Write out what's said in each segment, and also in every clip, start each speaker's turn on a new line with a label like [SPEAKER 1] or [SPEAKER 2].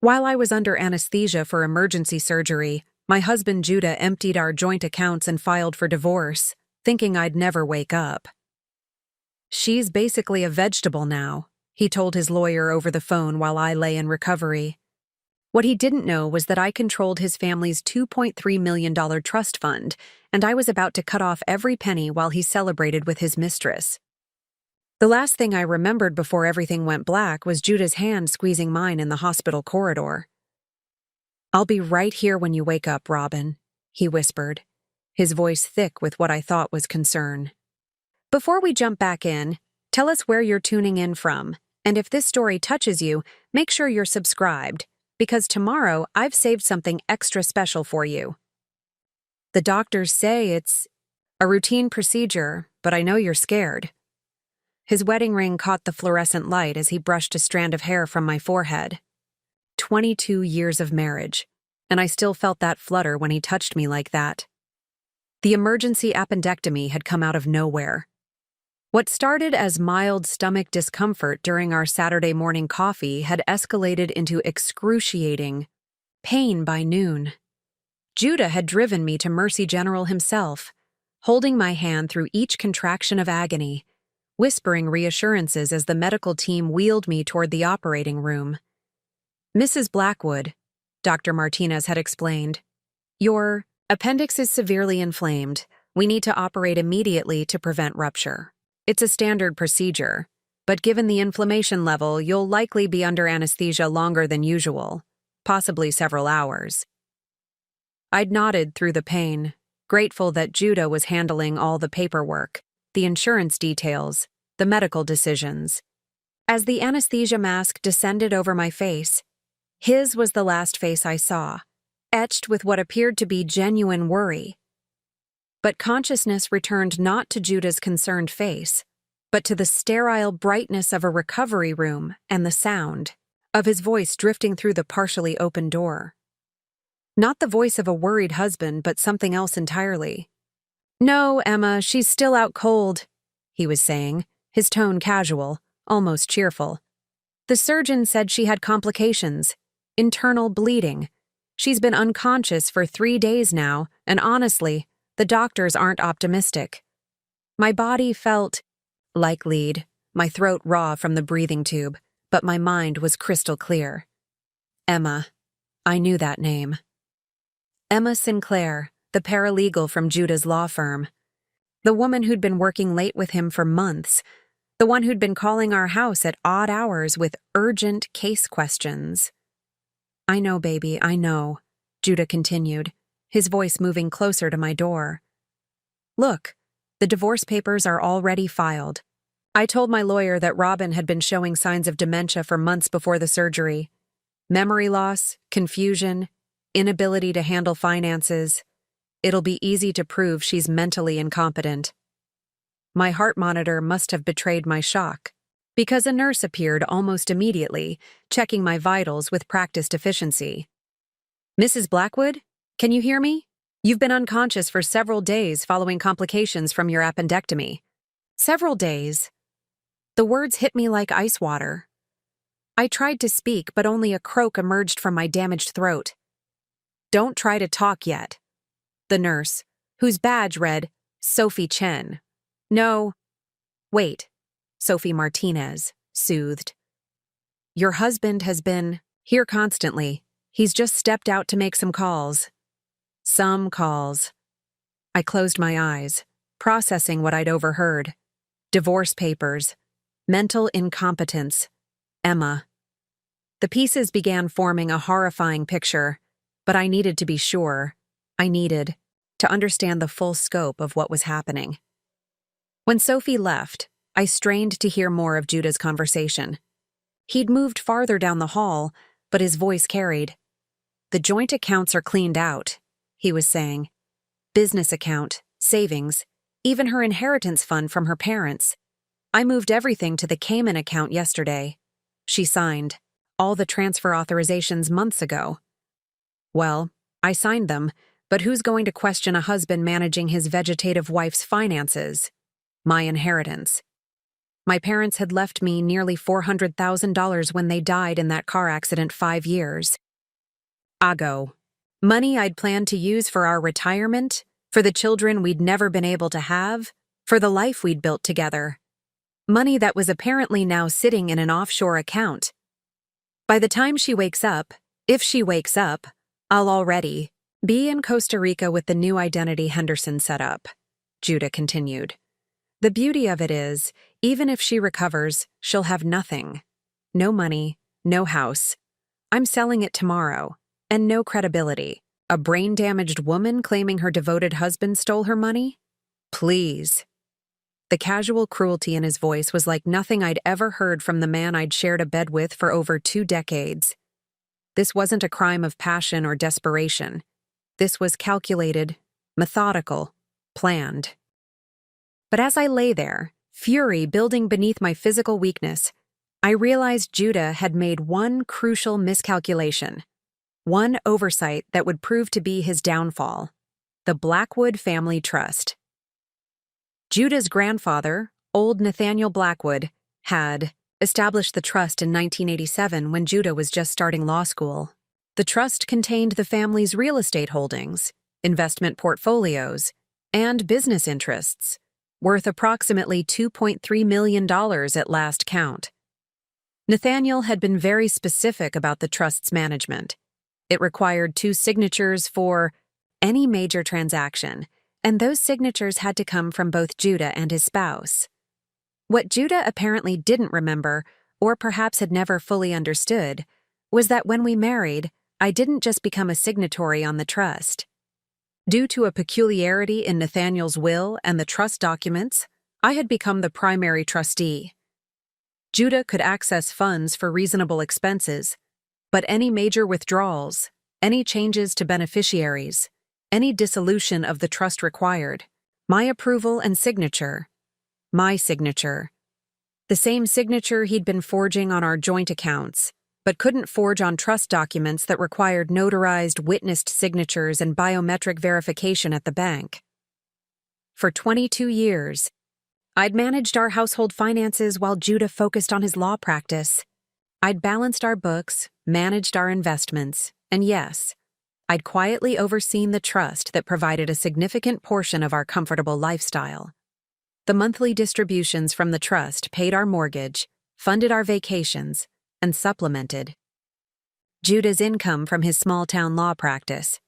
[SPEAKER 1] While I was under anesthesia for emergency surgery, my husband Judah emptied our joint accounts and filed for divorce, thinking I'd never wake up. "She's basically a vegetable now," he told his lawyer over the phone while I lay in recovery. What he didn't know was that I controlled his family's $2.3 million trust fund, and I was about to cut off every penny while he celebrated with his mistress. The last thing I remembered before everything went black was Judah's hand squeezing mine in the hospital corridor. "I'll be right here when you wake up, Robin," he whispered, his voice thick with what I thought was concern. Before we jump back in, tell us where you're tuning in from, and if this story touches you, make sure you're subscribed, because tomorrow I've saved something extra special for you. "The doctors say it's a routine procedure, but I know you're scared." His wedding ring caught the fluorescent light as he brushed a strand of hair from my forehead. 22 years of marriage, and I still felt that flutter when he touched me like that. The emergency appendectomy had come out of nowhere. What started as mild stomach discomfort during our Saturday morning coffee had escalated into excruciating pain by noon. Judah had driven me to Mercy General himself, holding my hand through each contraction of agony, whispering reassurances as the medical team wheeled me toward the operating room. "Mrs. Blackwood," Dr. Martinez had explained, "your appendix is severely inflamed. We need to operate immediately to prevent rupture. It's a standard procedure, but given the inflammation level, you'll likely be under anesthesia longer than usual, possibly several hours." I'd nodded through the pain, grateful that Judah was handling all the paperwork, the insurance details, the medical decisions. As the anesthesia mask descended over my face, his was the last face I saw, etched with what appeared to be genuine worry. But consciousness returned not to Judah's concerned face, but to the sterile brightness of a recovery room and the sound of his voice drifting through the partially open door. Not the voice of a worried husband, but something else entirely. "No, Emma, she's still out cold," he was saying, his tone casual, almost cheerful. "The surgeon said she had complications, internal bleeding. She's been unconscious for 3 days now, and honestly, the doctors aren't optimistic." My body felt like lead, my throat raw from the breathing tube, but my mind was crystal clear. Emma. I knew that name. Emma Sinclair, the paralegal from Judah's law firm. The woman who'd been working late with him for months. The one who'd been calling our house at odd hours with urgent case questions. "I know, baby, I know," Judah continued, his voice moving closer to my door. "Look, the divorce papers are already filed. I told my lawyer that Robin had been showing signs of dementia for months before the surgery. Memory loss, confusion, inability to handle finances. It'll be easy to prove she's mentally incompetent." My heart monitor must have betrayed my shock, because a nurse appeared almost immediately, checking my vitals with practiced efficiency. "Mrs. Blackwood, can you hear me? You've been unconscious for several days following complications from your appendectomy." Several days. The words hit me like ice water. I tried to speak, but only a croak emerged from my damaged throat. "Don't try to talk yet." The nurse, whose badge read Sophie Chen. "No. Wait." Sophie Martinez soothed. "Your husband has been here constantly. He's just stepped out to make some calls." Some calls. I closed my eyes, processing what I'd overheard. Divorce papers. Mental incompetence. Emma. The pieces began forming a horrifying picture, but I needed to be sure. I needed to understand the full scope of what was happening. When Sophie left, I strained to hear more of Judah's conversation. He'd moved farther down the hall, but his voice carried. "The joint accounts are cleaned out," he was saying. "Business account, savings, even her inheritance fund from her parents. I moved everything to the Cayman account yesterday." She signed all the transfer authorizations months ago. Well, I signed them, but who's going to question a husband managing his vegetative wife's finances? My inheritance. My parents had left me nearly $400,000 when they died in that car accident 5 years ago. Money I'd planned to use for our retirement, for the children we'd never been able to have, for the life we'd built together. Money that was apparently now sitting in an offshore account. By the time she wakes up, if she wakes up, I'll already be in Costa Rica with the new identity Henderson set up, Judah continued. The beauty of it is, even if she recovers, she'll have nothing. No money, no house. I'm selling it tomorrow, and no credibility. A brain-damaged woman claiming her devoted husband stole her money? Please. The casual cruelty in his voice was like nothing I'd ever heard from the man I'd shared a bed with for over 2 decades. This wasn't a crime of passion or desperation. This was calculated, methodical, planned. But as I lay there, fury building beneath my physical weakness, I realized Judah had made one crucial miscalculation. One oversight that would prove to be his downfall. The Blackwood Family Trust. Judah's grandfather, old Nathaniel Blackwood, had established the trust in 1987 when Judah was just starting law school. The trust contained the family's real estate holdings, investment portfolios, and business interests, worth approximately $2.3 million at last count. Nathaniel had been very specific about the trust's management. It required 2 signatures for any major transaction, and those signatures had to come from both Judah and his spouse. What Judah apparently didn't remember, or perhaps had never fully understood, was that when we married, I didn't just become a signatory on the trust. Due to a peculiarity in Nathaniel's will and the trust documents, I had become the primary trustee. Judah could access funds for reasonable expenses, but any major withdrawals, any changes to beneficiaries, any dissolution of the trust required, my approval and signature, my signature. The same signature he'd been forging on our joint accounts, but couldn't forge on trust documents that required notarized witnessed signatures and biometric verification at the bank. For 22 years, I'd managed our household finances while Judah focused on his law practice. I'd balanced our books, managed our investments, and yes, I'd quietly overseen the trust that provided a significant portion of our comfortable lifestyle. The monthly distributions from the trust paid our mortgage, funded our vacations, and supplemented Judah's income from his small-town law practice.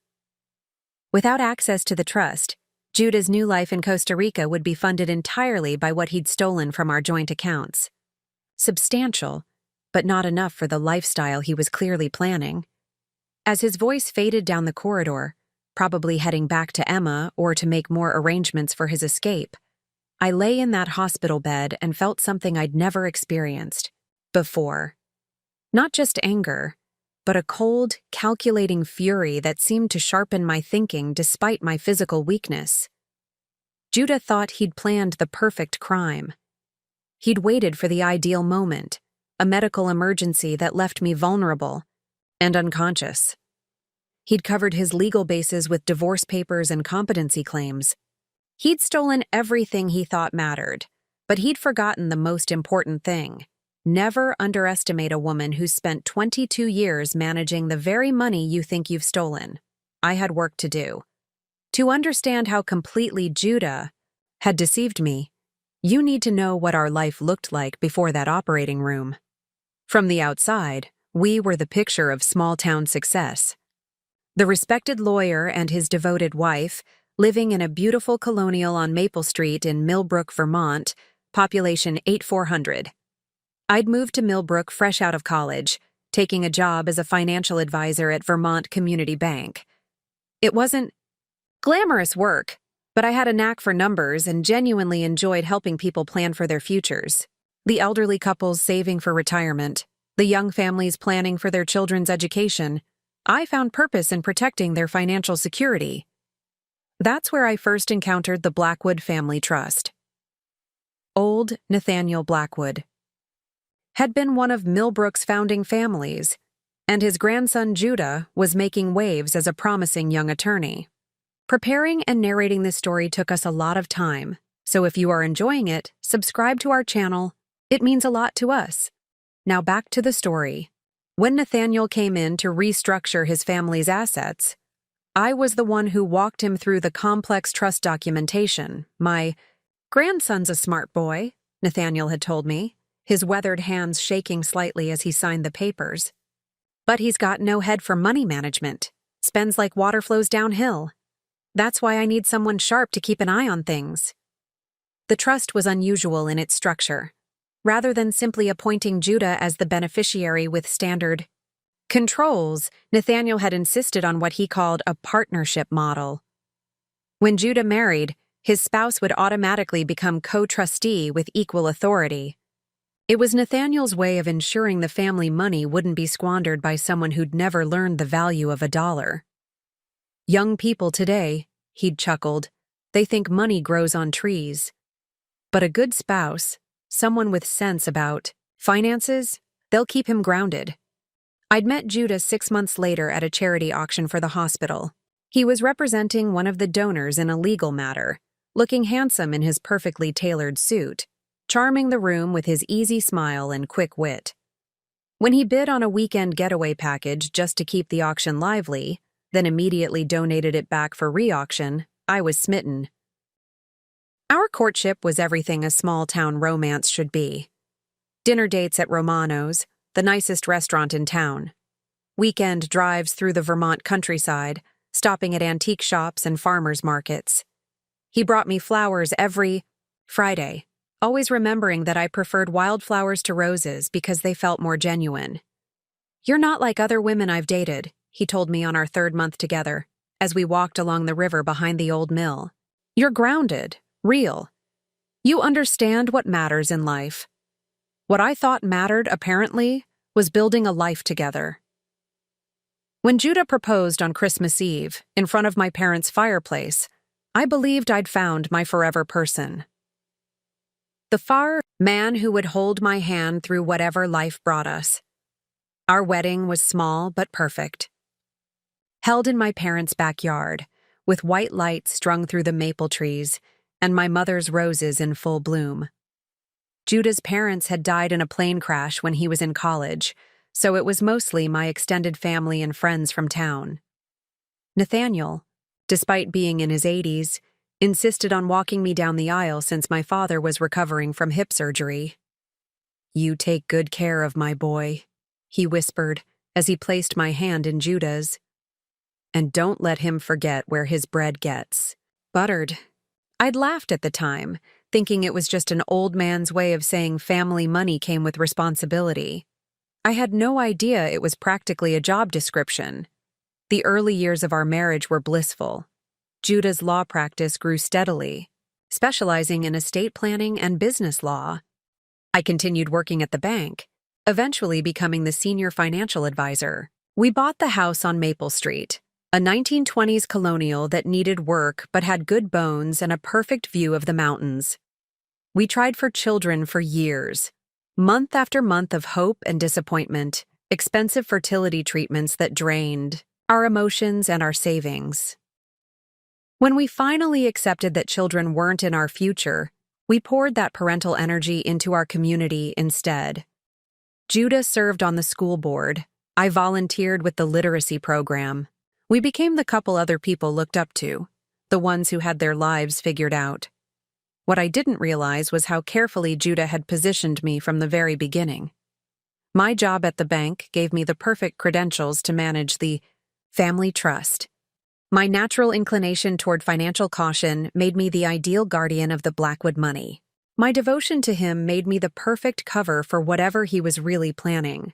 [SPEAKER 1] Without access to the trust, Judah's new life in Costa Rica would be funded entirely by what he'd stolen from our joint accounts. Substantial, but not enough for the lifestyle he was clearly planning. As his voice faded down the corridor, probably heading back to Emma or to make more arrangements for his escape, I lay in that hospital bed and felt something I'd never experienced before. Not just anger, but a cold, calculating fury that seemed to sharpen my thinking despite my physical weakness. Judah thought he'd planned the perfect crime. He'd waited for the ideal moment, a medical emergency that left me vulnerable and unconscious. He'd covered his legal bases with divorce papers and competency claims. He'd stolen everything he thought mattered, but he'd forgotten the most important thing. Never underestimate a woman who's spent 22 years managing the very money you think you've stolen. I had work to do. To understand how completely Judah had deceived me, you need to know what our life looked like before that operating room. From the outside, we were the picture of small-town success. The respected lawyer and his devoted wife, living in a beautiful colonial on Maple Street in Millbrook, Vermont, population 8,400. I'd moved to Millbrook fresh out of college, taking a job as a financial advisor at Vermont Community Bank. It wasn't glamorous work, but I had a knack for numbers and genuinely enjoyed helping people plan for their futures. The elderly couples saving for retirement, the young families planning for their children's education. I found purpose in protecting their financial security. That's where I first encountered the Blackwood Family Trust. Old Nathaniel Blackwood had been one of Millbrook's founding families, and his grandson Judah was making waves as a promising young attorney. Preparing and narrating this story took us a lot of time, so if you are enjoying it, subscribe to our channel It means a lot to us. Now back to the story. When Nathaniel came in to restructure his family's assets, I was the one who walked him through the complex trust documentation. My grandson's a smart boy, Nathaniel had told me, his weathered hands shaking slightly as he signed the papers. But he's got no head for money management. Spends like water flows downhill. That's why I need someone sharp to keep an eye on things. The trust was unusual in its structure. Rather than simply appointing Judah as the beneficiary with standard controls, Nathaniel had insisted on what he called a partnership model. When Judah married, his spouse would automatically become co-trustee with equal authority. It was Nathaniel's way of ensuring the family money wouldn't be squandered by someone who'd never learned the value of a dollar. Young people today, he'd chuckled, they think money grows on trees. But a good spouse, someone with sense about finances, they'll keep him grounded. I'd met Judah 6 months later at a charity auction for the hospital. He was representing one of the donors in a legal matter, looking handsome in his perfectly tailored suit, charming the room with his easy smile and quick wit. When he bid on a weekend getaway package just to keep the auction lively, then immediately donated it back for re-auction, I was smitten. Our courtship was everything a small-town romance should be. Dinner dates at Romano's, the nicest restaurant in town. Weekend drives through the Vermont countryside, stopping at antique shops and farmers markets. He brought me flowers every Friday, always remembering that I preferred wildflowers to roses because they felt more genuine. "You're not like other women I've dated," he told me on our 3rd month together, as we walked along the river behind the old mill. "You're grounded, real. You understand what matters in life." What I thought mattered, apparently, was building a life together. When Judah proposed on Christmas Eve, in front of my parents' fireplace, I believed I'd found my forever person. The far man who would hold my hand through whatever life brought us. Our wedding was small but perfect. Held in my parents' backyard, with white lights strung through the maple trees, and my mother's roses in full bloom. Judah's parents had died in a plane crash when he was in college, so it was mostly my extended family and friends from town. Nathaniel, despite being in his 80s, insisted on walking me down the aisle since my father was recovering from hip surgery. "You take good care of my boy," he whispered as he placed my hand in Judah's. "And don't let him forget where his bread gets buttered." I'd laughed at the time, thinking it was just an old man's way of saying family money came with responsibility. I had no idea it was practically a job description. The early years of our marriage were blissful. Judah's law practice grew steadily, specializing in estate planning and business law. I continued working at the bank, eventually becoming the senior financial advisor. We bought the house on Maple Street, a 1920s colonial that needed work but had good bones and a perfect view of the mountains. We tried for children for years, month after month of hope and disappointment, expensive fertility treatments that drained our emotions and our savings. When we finally accepted that children weren't in our future, we poured that parental energy into our community instead. Judah served on the school board. I volunteered with the literacy program. We became the couple other people looked up to, the ones who had their lives figured out. What I didn't realize was how carefully Judah had positioned me from the very beginning. My job at the bank gave me the perfect credentials to manage the family trust. My natural inclination toward financial caution made me the ideal guardian of the Blackwood money. My devotion to him made me the perfect cover for whatever he was really planning.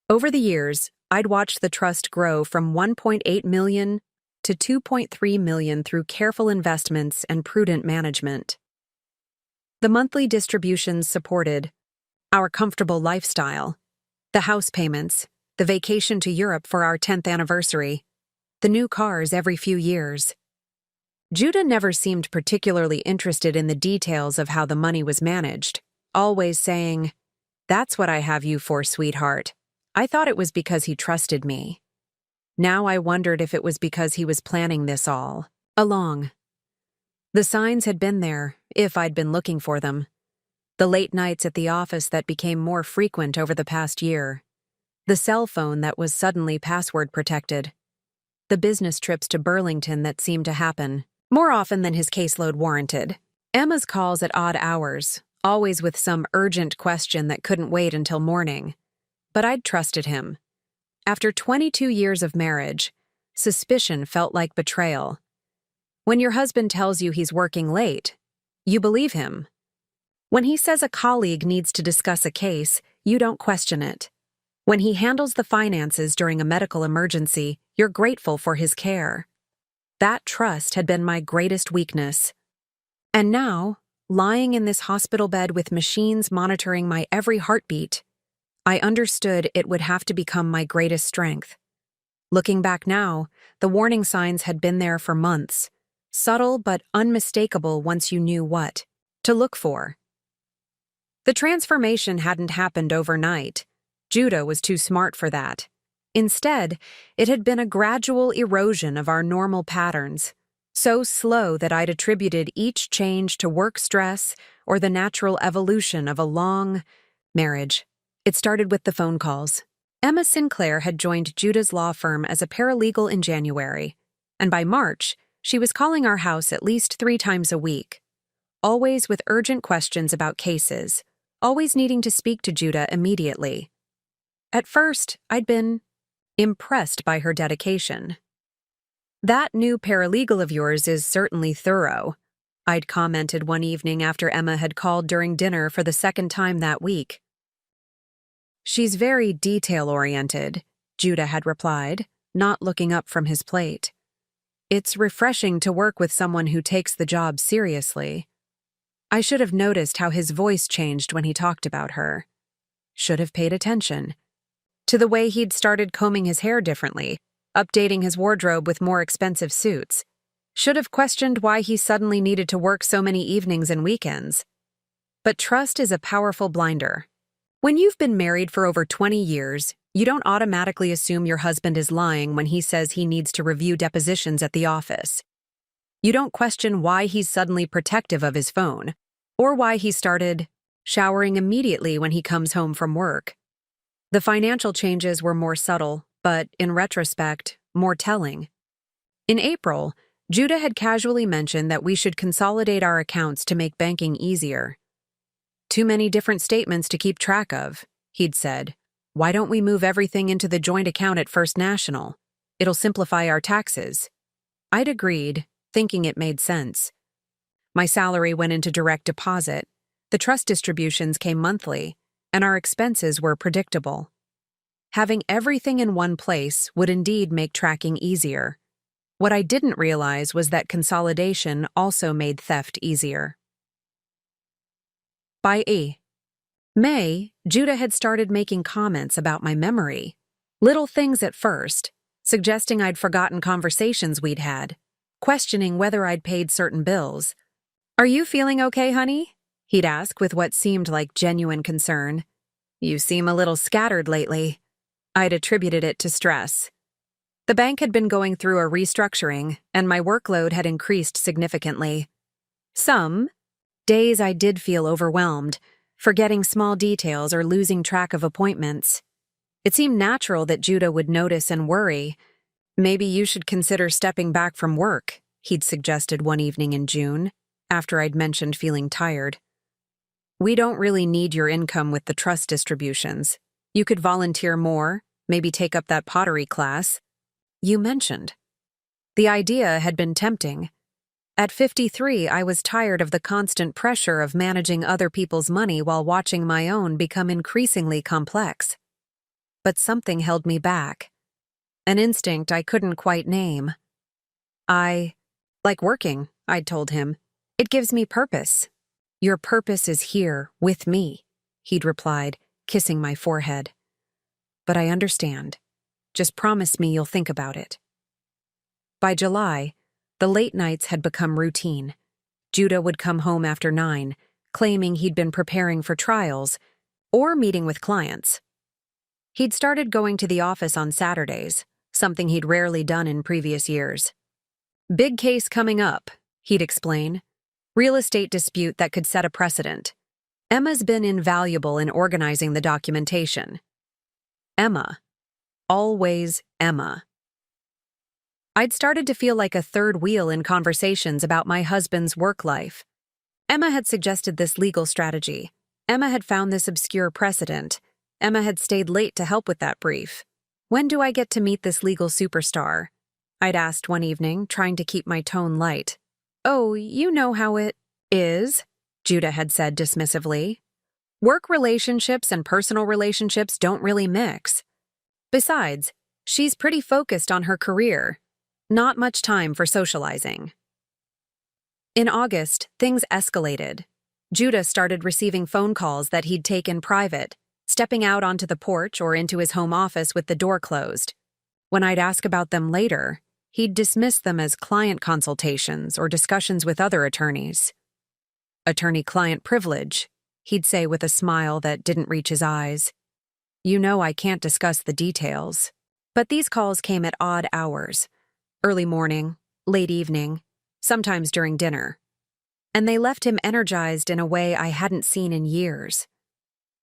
[SPEAKER 1] Over the years, I'd watched the trust grow from $1.8 million to $2.3 million through careful investments and prudent management. The monthly distributions supported our comfortable lifestyle, the house payments, the vacation to Europe for our 10th anniversary, the new cars every few years. Judah never seemed particularly interested in the details of how the money was managed, always saying, "That's what I have you for, sweetheart." I thought it was because he trusted me. Now I wondered if it was because he was planning this all along. The signs had been there, if I'd been looking for them. The late nights at the office that became more frequent over the past year. The cell phone that was suddenly password protected. The business trips to Burlington that seemed to happen more often than his caseload warranted. Emma's calls at odd hours, always with some urgent question that couldn't wait until morning. But I'd trusted him. After 22 years of marriage, suspicion felt like betrayal. When your husband tells you he's working late, you believe him. When he says a colleague needs to discuss a case, you don't question it. When he handles the finances during a medical emergency, you're grateful for his care. That trust had been my greatest weakness. And now, lying in this hospital bed with machines monitoring my every heartbeat, I understood it would have to become my greatest strength. Looking back now, the warning signs had been there for months, subtle but unmistakable once you knew what to look for. The transformation hadn't happened overnight. Judah was too smart for that. Instead, it had been a gradual erosion of our normal patterns, so slow that I'd attributed each change to work stress or the natural evolution of a long marriage. It started with the phone calls. Emma Sinclair had joined Judah's law firm as a paralegal in January, and by March, she was calling our house at least 3 times a week, always with urgent questions about cases, always needing to speak to Judah immediately. At first, I'd been impressed by her dedication. "That new paralegal of yours is certainly thorough," I'd commented one evening after Emma had called during dinner for the second time that week. "She's very detail-oriented," Judah had replied, not looking up from his plate. "It's refreshing to work with someone who takes the job seriously." I should have noticed how his voice changed when he talked about her. Should have paid attention to the way he'd started combing his hair differently, updating his wardrobe with more expensive suits. Should have questioned why he suddenly needed to work so many evenings and weekends. But trust is a powerful blinder. When you've been married for over 20 years, you don't automatically assume your husband is lying when he says he needs to review depositions at the office. You don't question why he's suddenly protective of his phone, or why he started showering immediately when he comes home from work. The financial changes were more subtle, but, in retrospect, more telling. In April, Judah had casually mentioned that we should consolidate our accounts to make banking easier. "Too many different statements to keep track of," he'd said. "Why don't we move everything into the joint account at First National? It'll simplify our taxes." I'd agreed, thinking it made sense. My salary went into direct deposit, the trust distributions came monthly, and our expenses were predictable. Having everything in one place would indeed make tracking easier. What I didn't realize was that consolidation also made theft easier. By May, Judah had started making comments about my memory. Little things at first, suggesting I'd forgotten conversations we'd had, questioning whether I'd paid certain bills. "Are you feeling okay, honey?" he'd ask with what seemed like genuine concern. "You seem a little scattered lately." I'd attributed it to stress. The bank had been going through a restructuring, and my workload had increased significantly. Some days I did feel overwhelmed, forgetting small details or losing track of appointments. It seemed natural that Judah would notice and worry. "Maybe you should consider stepping back from work," he'd suggested one evening in June, after I'd mentioned feeling tired. "We don't really need your income with the trust distributions. You could volunteer more, maybe take up that pottery class you mentioned." The idea had been tempting. At 53, I was tired of the constant pressure of managing other people's money while watching my own become increasingly complex. But something held me back. An instinct I couldn't quite name. "I like working," I'd told him. "It gives me purpose." "Your purpose is here, with me," he'd replied, kissing my forehead. "But I understand. Just promise me you'll think about it." By July, the late nights had become routine. Judah would come home after 9, claiming he'd been preparing for trials or meeting with clients. He'd started going to the office on Saturdays, something he'd rarely done in previous years. "Big case coming up," he'd explain. "Real estate dispute that could set a precedent." Emma's been invaluable in organizing the documentation. Emma. Always Emma. I'd started to feel like a third wheel in conversations about my husband's work life. Emma had suggested this legal strategy. Emma had found this obscure precedent. Emma had stayed late to help with that brief. When do I get to meet this legal superstar? I'd asked one evening, trying to keep my tone light. Oh, you know how it is, Judah had said dismissively. Work relationships and personal relationships don't really mix. Besides, she's pretty focused on her career. Not much time for socializing. In August, things escalated. Judah started receiving phone calls that he'd take in private, stepping out onto the porch or into his home office with the door closed. When I'd ask about them later, he'd dismiss them as client consultations or discussions with other attorneys. Attorney-client privilege, he'd say with a smile that didn't reach his eyes. You know I can't discuss the details. But these calls came at odd hours. Early morning, late evening, sometimes during dinner. And they left him energized in a way I hadn't seen in years.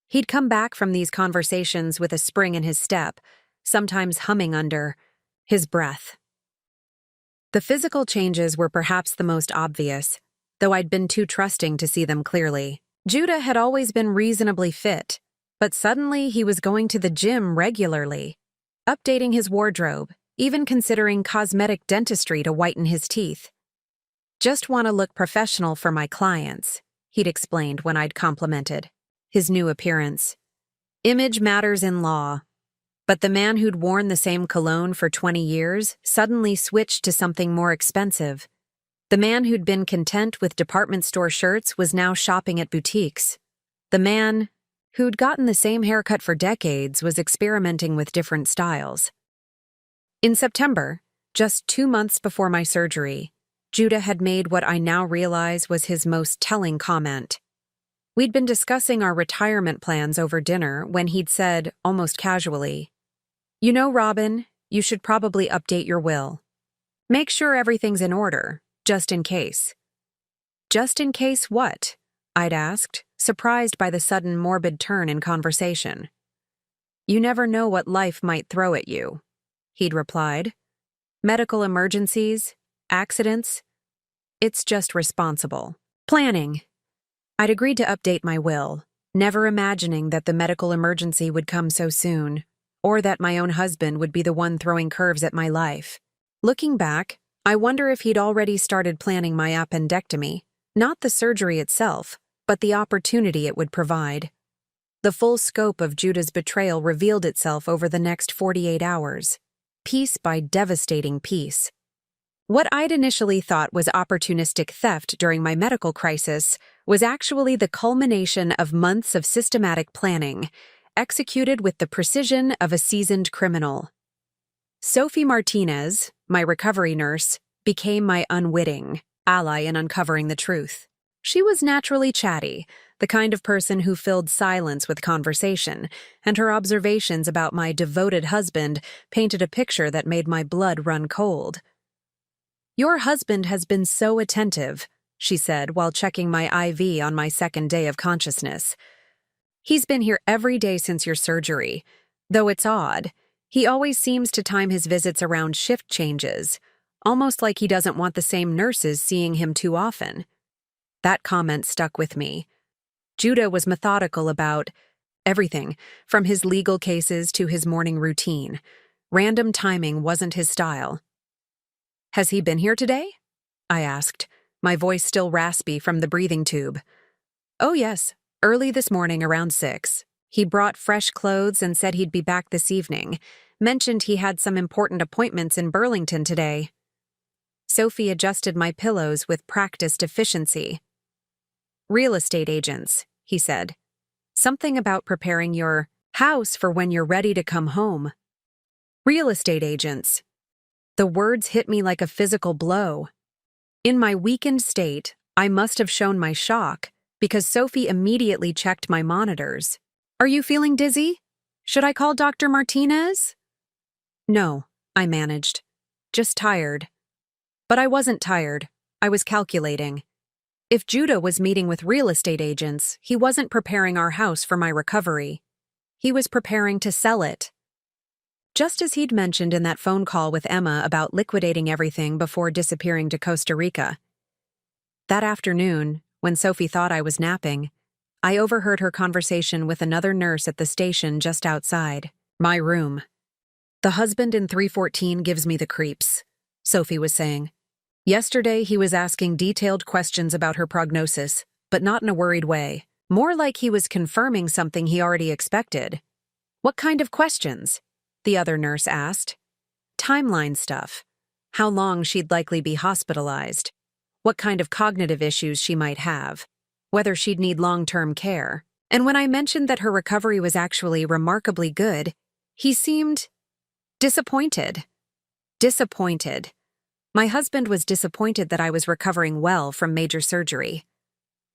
[SPEAKER 1] He'd come back from these conversations with a spring in his step, sometimes humming under his breath. The physical changes were perhaps the most obvious, though I'd been too trusting to see them clearly. Judah had always been reasonably fit, but suddenly he was going to the gym regularly, updating his wardrobe, even considering cosmetic dentistry to whiten his teeth. Just want to look professional for my clients, he'd explained when I'd complimented his new appearance. Image matters in law. But the man who'd worn the same cologne for 20 years suddenly switched to something more expensive. The man who'd been content with department store shirts was now shopping at boutiques. The man who'd gotten the same haircut for decades was experimenting with different styles. In September, just 2 months before my surgery, Judah had made what I now realize was his most telling comment. We'd been discussing our retirement plans over dinner when he'd said, almost casually, You know, Robin, you should probably update your will. Make sure everything's in order, just in case. Just in case what? I'd asked, surprised by the sudden morbid turn in conversation. You never know what life might throw at you, he'd replied. Medical emergencies, accidents, it's just responsible planning. I'd agreed to update my will, never imagining that the medical emergency would come so soon, or that my own husband would be the one throwing curves at my life. Looking back, I wonder if he'd already started planning my appendectomy, not the surgery itself, but the opportunity it would provide. The full scope of Judah's betrayal revealed itself over the next 48 hours, piece by devastating piece. What I'd initially thought was opportunistic theft during my medical crisis was actually the culmination of months of systematic planning, executed with the precision of a seasoned criminal. Sophie Martinez, my recovery nurse, became my unwitting ally in uncovering the truth. She was naturally chatty, the kind of person who filled silence with conversation, and her observations about my devoted husband painted a picture that made my blood run cold. Your husband has been so attentive, she said while checking my IV on my second day of consciousness. He's been here every day since your surgery. Though it's odd, he always seems to time his visits around shift changes, almost like he doesn't want the same nurses seeing him too often. That comment stuck with me. Judah was methodical about everything, from his legal cases to his morning routine. Random timing wasn't his style. Has he been here today? I asked, my voice still raspy from the breathing tube. Oh yes, early this morning around 6. He brought fresh clothes and said he'd be back this evening. Mentioned he had some important appointments in Burlington today. Sophie adjusted my pillows with practiced efficiency. Real estate agents, he said. Something about preparing your house for when you're ready to come home. Real estate agents. The words hit me like a physical blow. In my weakened state, I must have shown my shock, because Sophie immediately checked my monitors. Are you feeling dizzy? Should I call Dr. Martinez? No, I managed. Just tired. But I wasn't tired. I was calculating. If Judah was meeting with real estate agents, he wasn't preparing our house for my recovery. He was preparing to sell it. Just as he'd mentioned in that phone call with Emma about liquidating everything before disappearing to Costa Rica. That afternoon, when Sophie thought I was napping, I overheard her conversation with another nurse at the station just outside my room. "The husband in 314 gives me the creeps," Sophie was saying. "Yesterday he was asking detailed questions about her prognosis, but not in a worried way. More like he was confirming something he already expected." "What kind of questions?" the other nurse asked. "Timeline stuff. How long she'd likely be hospitalized. What kind of cognitive issues she might have. Whether she'd need long-term care. And when I mentioned that her recovery was actually remarkably good, he seemed disappointed. Disappointed. My husband was disappointed that I was recovering well from major surgery.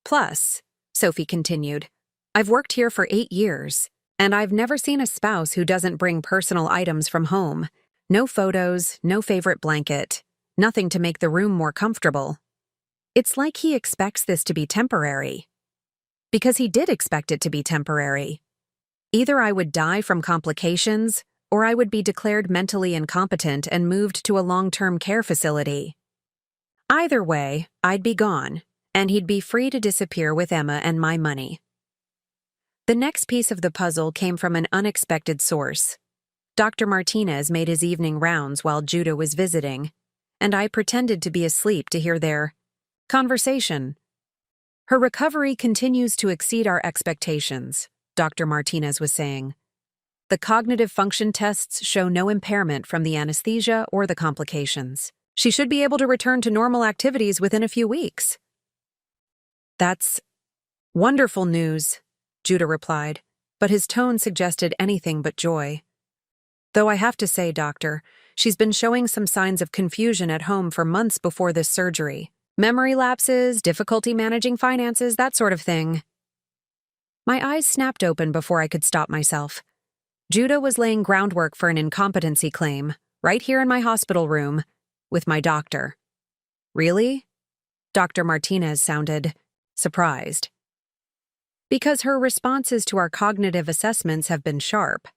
[SPEAKER 1] Plus, Sophie continued, "I've worked here for 8 years, and I've never seen a spouse who doesn't bring personal items from home. No photos, no favorite blanket, nothing to make the room more comfortable. It's like he expects this to be temporary." Because he did expect it to be temporary. Either I would die from complications, or I would be declared mentally incompetent and moved to a long-term care facility. Either way, I'd be gone, and he'd be free to disappear with Emma and my money. The next piece of the puzzle came from an unexpected source. Dr. Martinez made his evening rounds while Judah was visiting, and I pretended to be asleep to hear their conversation. "Her recovery continues to exceed our expectations," Dr. Martinez was saying. "The cognitive function tests show no impairment from the anesthesia or the complications. She should be able to return to normal activities within a few weeks." "That's wonderful news," Judah replied, but his tone suggested anything but joy. "Though I have to say, doctor, she's been showing some signs of confusion at home for months before this surgery. Memory lapses, difficulty managing finances, that sort of thing." My eyes snapped open before I could stop myself. Judah was laying groundwork for an incompetency claim, right here in my hospital room, with my doctor. "Really?" Dr. Martinez sounded surprised. Because her responses to our cognitive assessments have been sharp.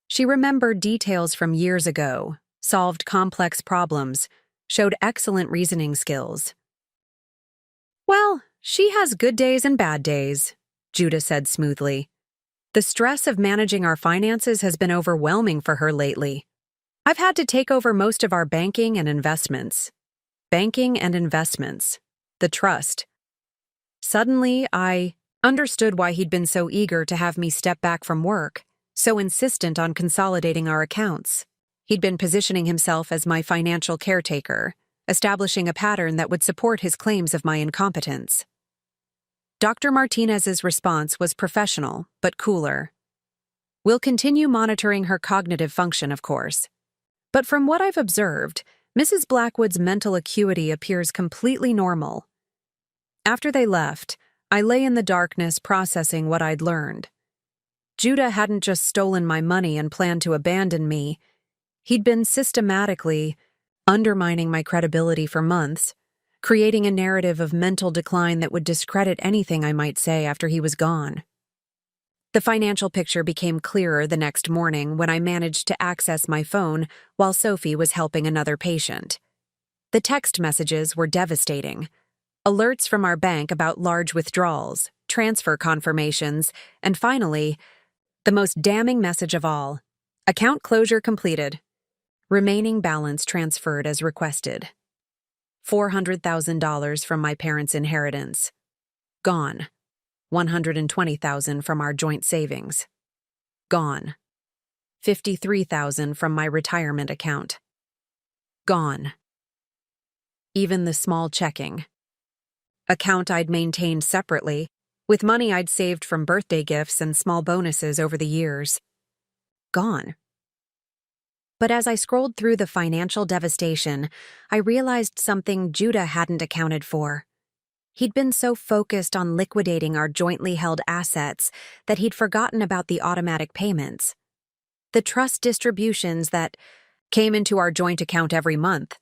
[SPEAKER 1] She remembered details from years ago, solved complex problems, showed excellent reasoning skills. "Well, she has good days and bad days," Judah said smoothly. "The stress of managing our finances has been overwhelming for her lately. I've had to take over most of our banking and investments. Banking and investments. The trust." Suddenly, I understood why he'd been so eager to have me step back from work, so insistent on consolidating our accounts. He'd been positioning himself as my financial caretaker, establishing a pattern that would support his claims of my incompetence. Dr. Martinez's response was professional, but cooler. "We'll continue monitoring her cognitive function, of course. But from what I've observed, Mrs. Blackwood's mental acuity appears completely normal." After they left, I lay in the darkness processing what I'd learned. Judah hadn't just stolen my money and planned to abandon me. He'd been systematically undermining my credibility for months, creating a narrative of mental decline that would discredit anything I might say after he was gone. The financial picture became clearer the next morning when I managed to access my phone while Sophie was helping another patient. The text messages were devastating. Alerts from our bank about large withdrawals, transfer confirmations, and finally, the most damning message of all: account closure completed. Remaining balance transferred as requested. $400,000 from my parents' inheritance. Gone. $120,000 from our joint savings. Gone. $53,000 from my retirement account. Gone. Even the small checking account I'd maintained separately, with money I'd saved from birthday gifts and small bonuses over the years. Gone. But as I scrolled through the financial devastation, I realized something Judah hadn't accounted for. He'd been so focused on liquidating our jointly held assets that he'd forgotten about the automatic payments. The trust distributions that came into our joint account every month,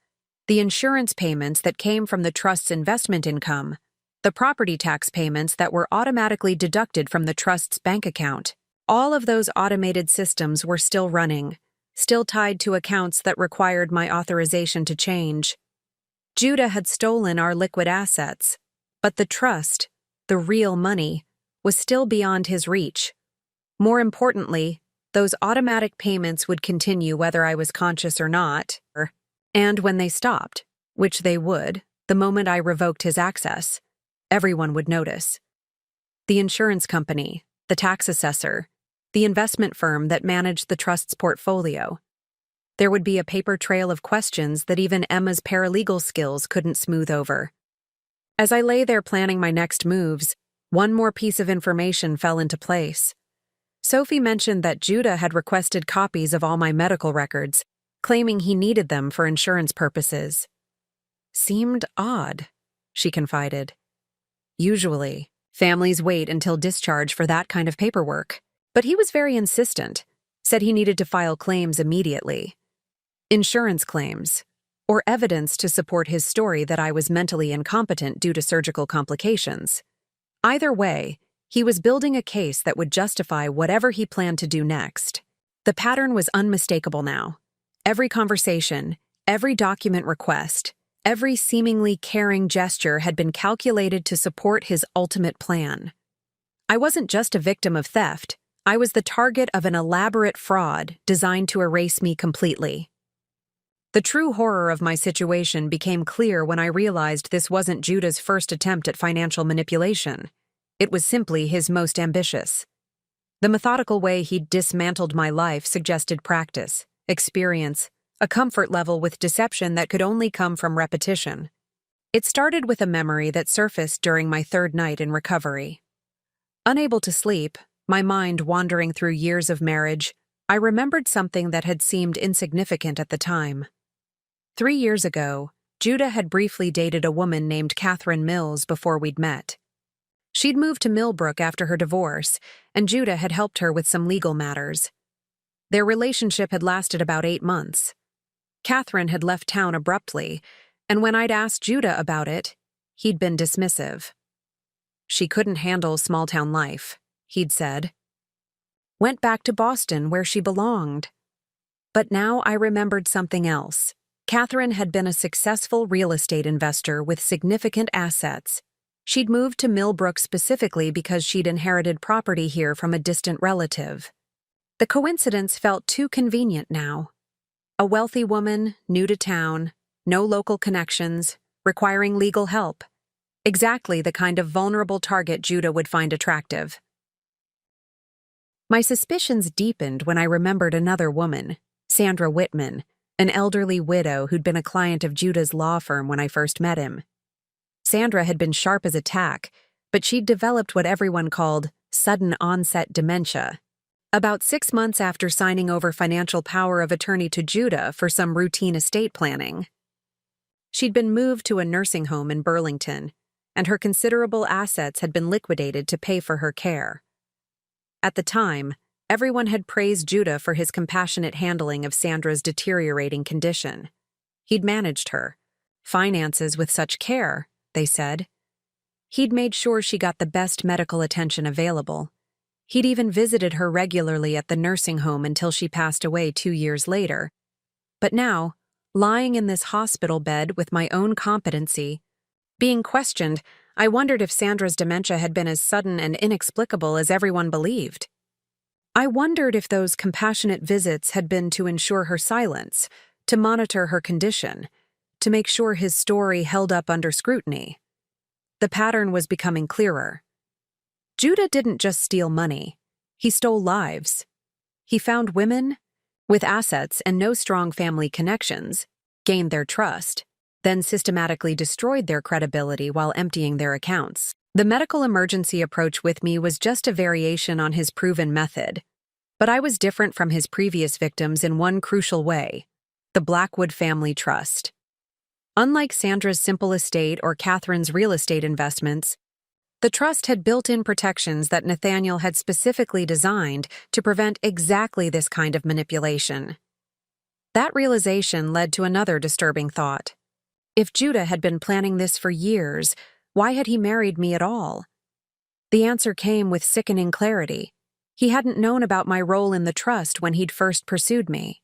[SPEAKER 1] the insurance payments that came from the trust's investment income, the property tax payments that were automatically deducted from the trust's bank account. All of those automated systems were still running, still tied to accounts that required my authorization to change. Judah had stolen our liquid assets, but the trust, the real money, was still beyond his reach. More importantly, those automatic payments would continue whether I was conscious or not, and when they stopped, which they would, the moment I revoked his access, everyone would notice. The insurance company, the tax assessor, the investment firm that managed the trust's portfolio. There would be a paper trail of questions that even Emma's paralegal skills couldn't smooth over. As I lay there planning my next moves, one more piece of information fell into place. Sophie mentioned that Judah had requested copies of all my medical records, claiming he needed them for insurance purposes. Seemed odd, she confided. Usually, families wait until discharge for that kind of paperwork, but he was very insistent, said he needed to file claims immediately. Insurance claims, or evidence to support his story that I was mentally incompetent due to surgical complications. Either way, he was building a case that would justify whatever he planned to do next. The pattern was unmistakable now. Every conversation, every document request, every seemingly caring gesture had been calculated to support his ultimate plan. I wasn't just a victim of theft, I was the target of an elaborate fraud designed to erase me completely. The true horror of my situation became clear when I realized this wasn't Judah's first attempt at financial manipulation. It was simply his most ambitious. The methodical way he'd dismantled my life suggested practice, experience, a comfort level with deception that could only come from repetition. It started with a memory that surfaced during my third night in recovery. Unable to sleep, my mind wandering through years of marriage, I remembered something that had seemed insignificant at the time. 3 years ago, Judah had briefly dated a woman named Catherine Mills before we'd met. She'd moved to Millbrook after her divorce, and Judah had helped her with some legal matters. Their relationship had lasted about 8 months. Catherine had left town abruptly, and when I'd asked Judah about it, he'd been dismissive. She couldn't handle small-town life, he'd said. Went back to Boston where she belonged. But now I remembered something else. Catherine had been a successful real estate investor with significant assets. She'd moved to Millbrook specifically because she'd inherited property here from a distant relative. The coincidence felt too convenient now. A wealthy woman, new to town, no local connections, requiring legal help. Exactly the kind of vulnerable target Judah would find attractive. My suspicions deepened when I remembered another woman, Sandra Whitman, an elderly widow who'd been a client of Judah's law firm when I first met him. Sandra had been sharp as a tack, but she'd developed what everyone called sudden onset dementia. About 6 months after signing over financial power of attorney to Judah for some routine estate planning. She'd been moved to a nursing home in Burlington, and her considerable assets had been liquidated to pay for her care. At the time, everyone had praised Judah for his compassionate handling of Sandra's deteriorating condition. He'd managed her finances with such care, they said. He'd made sure she got the best medical attention available. He'd even visited her regularly at the nursing home until she passed away 2 years later. But now, lying in this hospital bed with my own competency, being questioned, I wondered if Sandra's dementia had been as sudden and inexplicable as everyone believed. I wondered if those compassionate visits had been to ensure her silence, to monitor her condition, to make sure his story held up under scrutiny. The pattern was becoming clearer. Judah didn't just steal money. He stole lives. He found women with assets and no strong family connections, gained their trust, then systematically destroyed their credibility while emptying their accounts. The medical emergency approach with me was just a variation on his proven method. But I was different from his previous victims in one crucial way: the Blackwood family trust. Unlike Sandra's simple estate or Catherine's real estate investments, the trust had built-in protections that Nathaniel had specifically designed to prevent exactly this kind of manipulation. That realization led to another disturbing thought. If Judah had been planning this for years, Why had he married me at all? The answer came with sickening clarity. He hadn't known about my role in the trust when he'd first pursued me.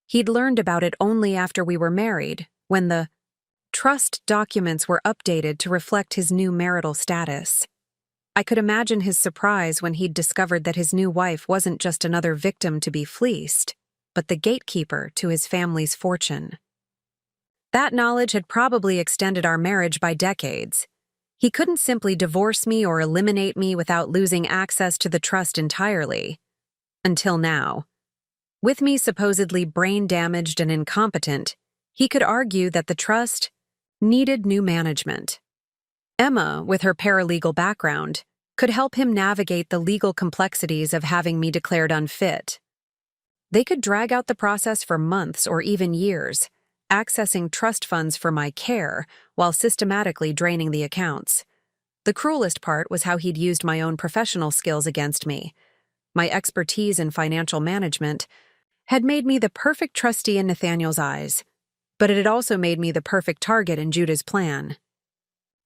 [SPEAKER 1] He'd learned about it only after we were married, when the trust documents were updated to reflect his new marital status. I could imagine his surprise when he'd discovered that his new wife wasn't just another victim to be fleeced, but the gatekeeper to his family's fortune. That knowledge had probably extended our marriage by decades. He couldn't simply divorce me or eliminate me without losing access to the trust entirely. Until now. With me supposedly brain-damaged and incompetent, he could argue that the trust needed new management. Emma, with her paralegal background, could help him navigate the legal complexities of having me declared unfit. They could drag out the process for months or even years, accessing trust funds for my care while systematically draining the accounts. The cruelest part was how he'd used my own professional skills against me. My expertise in financial management had made me the perfect trustee in Nathaniel's eyes, but it had also made me the perfect target in Judah's plan.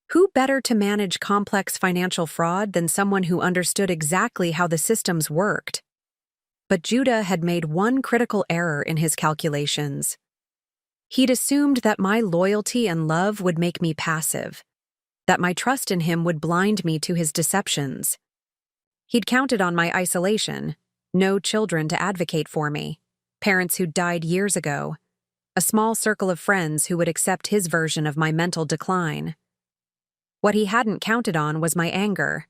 [SPEAKER 1] Who better to manage complex financial fraud than someone who understood exactly how the systems worked? But Judah had made one critical error in his calculations. He'd assumed that my loyalty and love would make me passive, that my trust in him would blind me to his deceptions. He'd counted on my isolation, no children to advocate for me, parents who'd died years ago, a small circle of friends who would accept his version of my mental decline. What he hadn't counted on was my anger,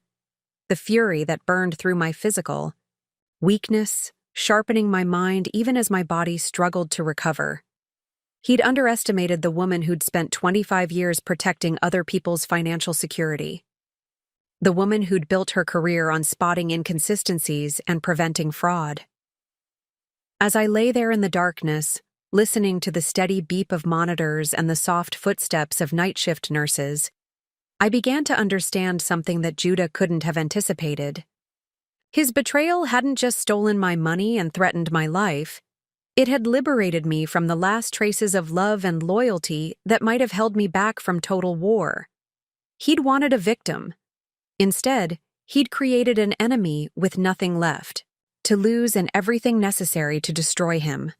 [SPEAKER 1] the fury that burned through my physical, weakness, sharpening my mind even as my body struggled to recover. He'd underestimated the woman who'd spent 25 years protecting other people's financial security. The woman who'd built her career on spotting inconsistencies and preventing fraud. As I lay there in the darkness, listening to the steady beep of monitors and the soft footsteps of night shift nurses, I began to understand something that Judah couldn't have anticipated. His betrayal hadn't just stolen my money and threatened my life. It had liberated me from the last traces of love and loyalty that might have held me back from total war. He'd wanted a victim. Instead, he'd created an enemy with nothing left, to lose and everything necessary to destroy him.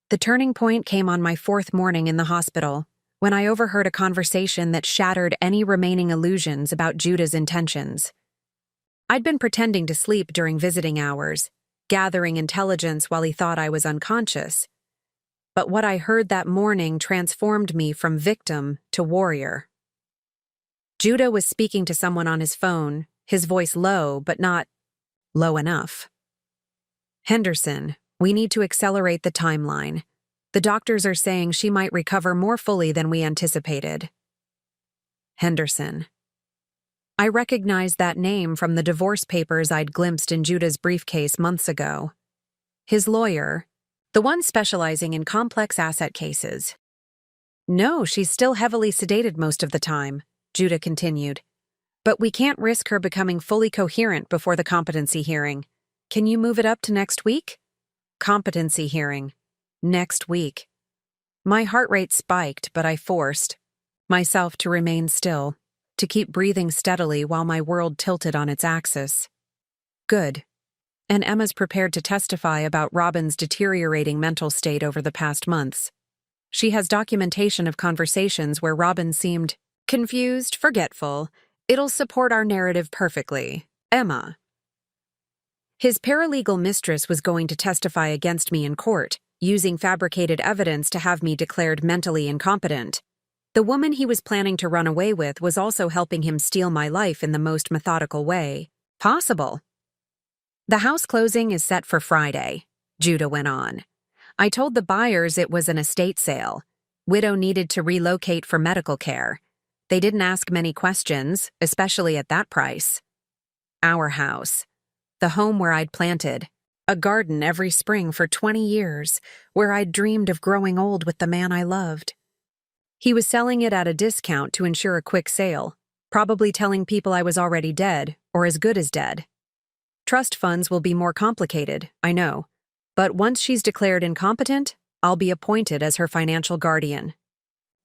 [SPEAKER 1] The turning point came on my 4th morning in the hospital, when I overheard a conversation that shattered any remaining illusions about Judah's intentions. I'd been pretending to sleep during visiting hours, gathering intelligence while he thought I was unconscious. But what I heard that morning transformed me from victim to warrior. Judah was speaking to someone on his phone, his voice low, but not low enough. "Henderson, we need to accelerate the timeline. The doctors are saying she might recover more fully than we anticipated." Henderson. I recognized that name from the divorce papers I'd glimpsed in Judah's briefcase months ago. His lawyer, the one specializing in complex asset cases. "No, she's still heavily sedated most of the time," Judah continued. "But we can't risk her becoming fully coherent before the competency hearing. Can you move it up to next week?" Competency hearing. Next week. My heart rate spiked, but I forced myself to remain still, to keep breathing steadily while my world tilted on its axis. Good. And Emma's prepared to testify about Robin's deteriorating mental state over the past months. She has documentation of conversations where Robin seemed confused, forgetful. It'll support our narrative perfectly. Emma. His paralegal mistress was going to testify against me in court, using fabricated evidence to have me declared mentally incompetent. The woman he was planning to run away with was also helping him steal my life in the most methodical way possible. "The house closing is set for Friday," Judah went on. "I told the buyers it was an estate sale. Widow needed to relocate for medical care. They didn't ask many questions, especially at that price. Our house. The home where I'd planted a garden every spring for 20 years, where I'd dreamed of growing old with the man I loved. He was selling it at a discount to ensure a quick sale, probably telling people I was already dead, or as good as dead. Trust funds will be more complicated, I know, but once she's declared incompetent, I'll be appointed as her financial guardian."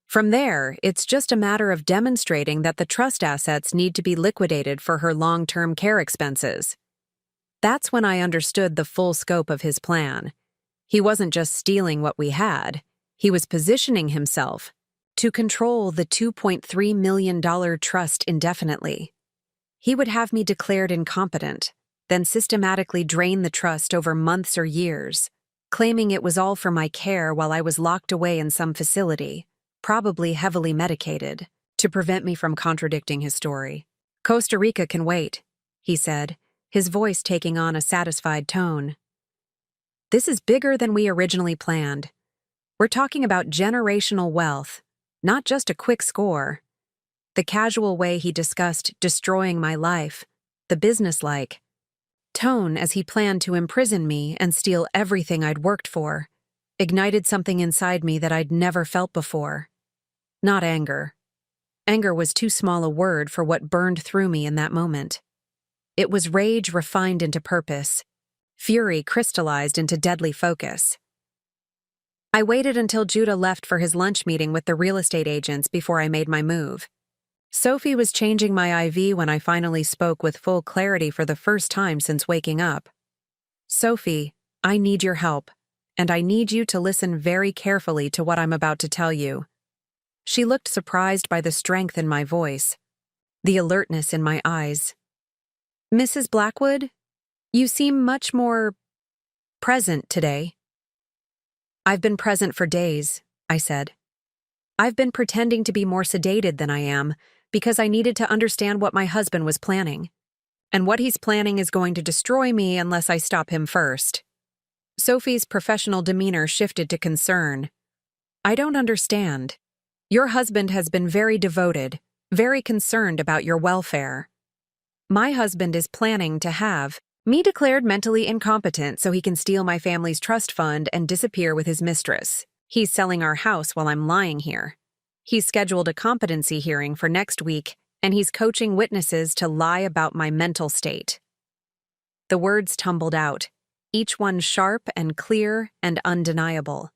[SPEAKER 1] From there, it's just a matter of demonstrating that the trust assets need to be liquidated for her long-term care expenses. That's when I understood the full scope of his plan. He wasn't just stealing what we had, he was positioning himself to control the $2.3 million trust indefinitely. He would have me declared incompetent, then systematically drain the trust over months or years, claiming it was all for my care while I was locked away in some facility, probably heavily medicated, to prevent me from contradicting his story. "Costa Rica can wait," he said, his voice taking on a satisfied tone. "This is bigger than we originally planned. We're talking about generational wealth, not just a quick score." The casual way he discussed destroying my life, the businesslike tone as he planned to imprison me and steal everything I'd worked for, ignited something inside me that I'd never felt before. Not anger. Anger was too small a word for what burned through me in that moment. It was rage refined into purpose, fury crystallized into deadly focus. I waited until Judah left for his lunch meeting with the real estate agents before I made my move. Sophie was changing my IV when I finally spoke with full clarity for the first time since waking up. "Sophie, I need your help, and I need you to listen very carefully to what I'm about to tell you." She looked surprised by the strength in my voice, the alertness in my eyes. "Mrs. Blackwood, you seem much more present today." "I've been present for days," I said. "I've been pretending to be more sedated than I am because I needed to understand what my husband was planning. And what he's planning is going to destroy me unless I stop him first." Sophie's professional demeanor shifted to concern. "I don't understand. Your husband has been very devoted, very concerned about your welfare. My husband is planning to have me declared mentally incompetent so he can steal my family's trust fund and disappear with his mistress. He's selling our house while I'm lying here. He's scheduled a competency hearing for next week, and he's coaching witnesses to lie about my mental state." The words tumbled out, each one sharp and clear and undeniable.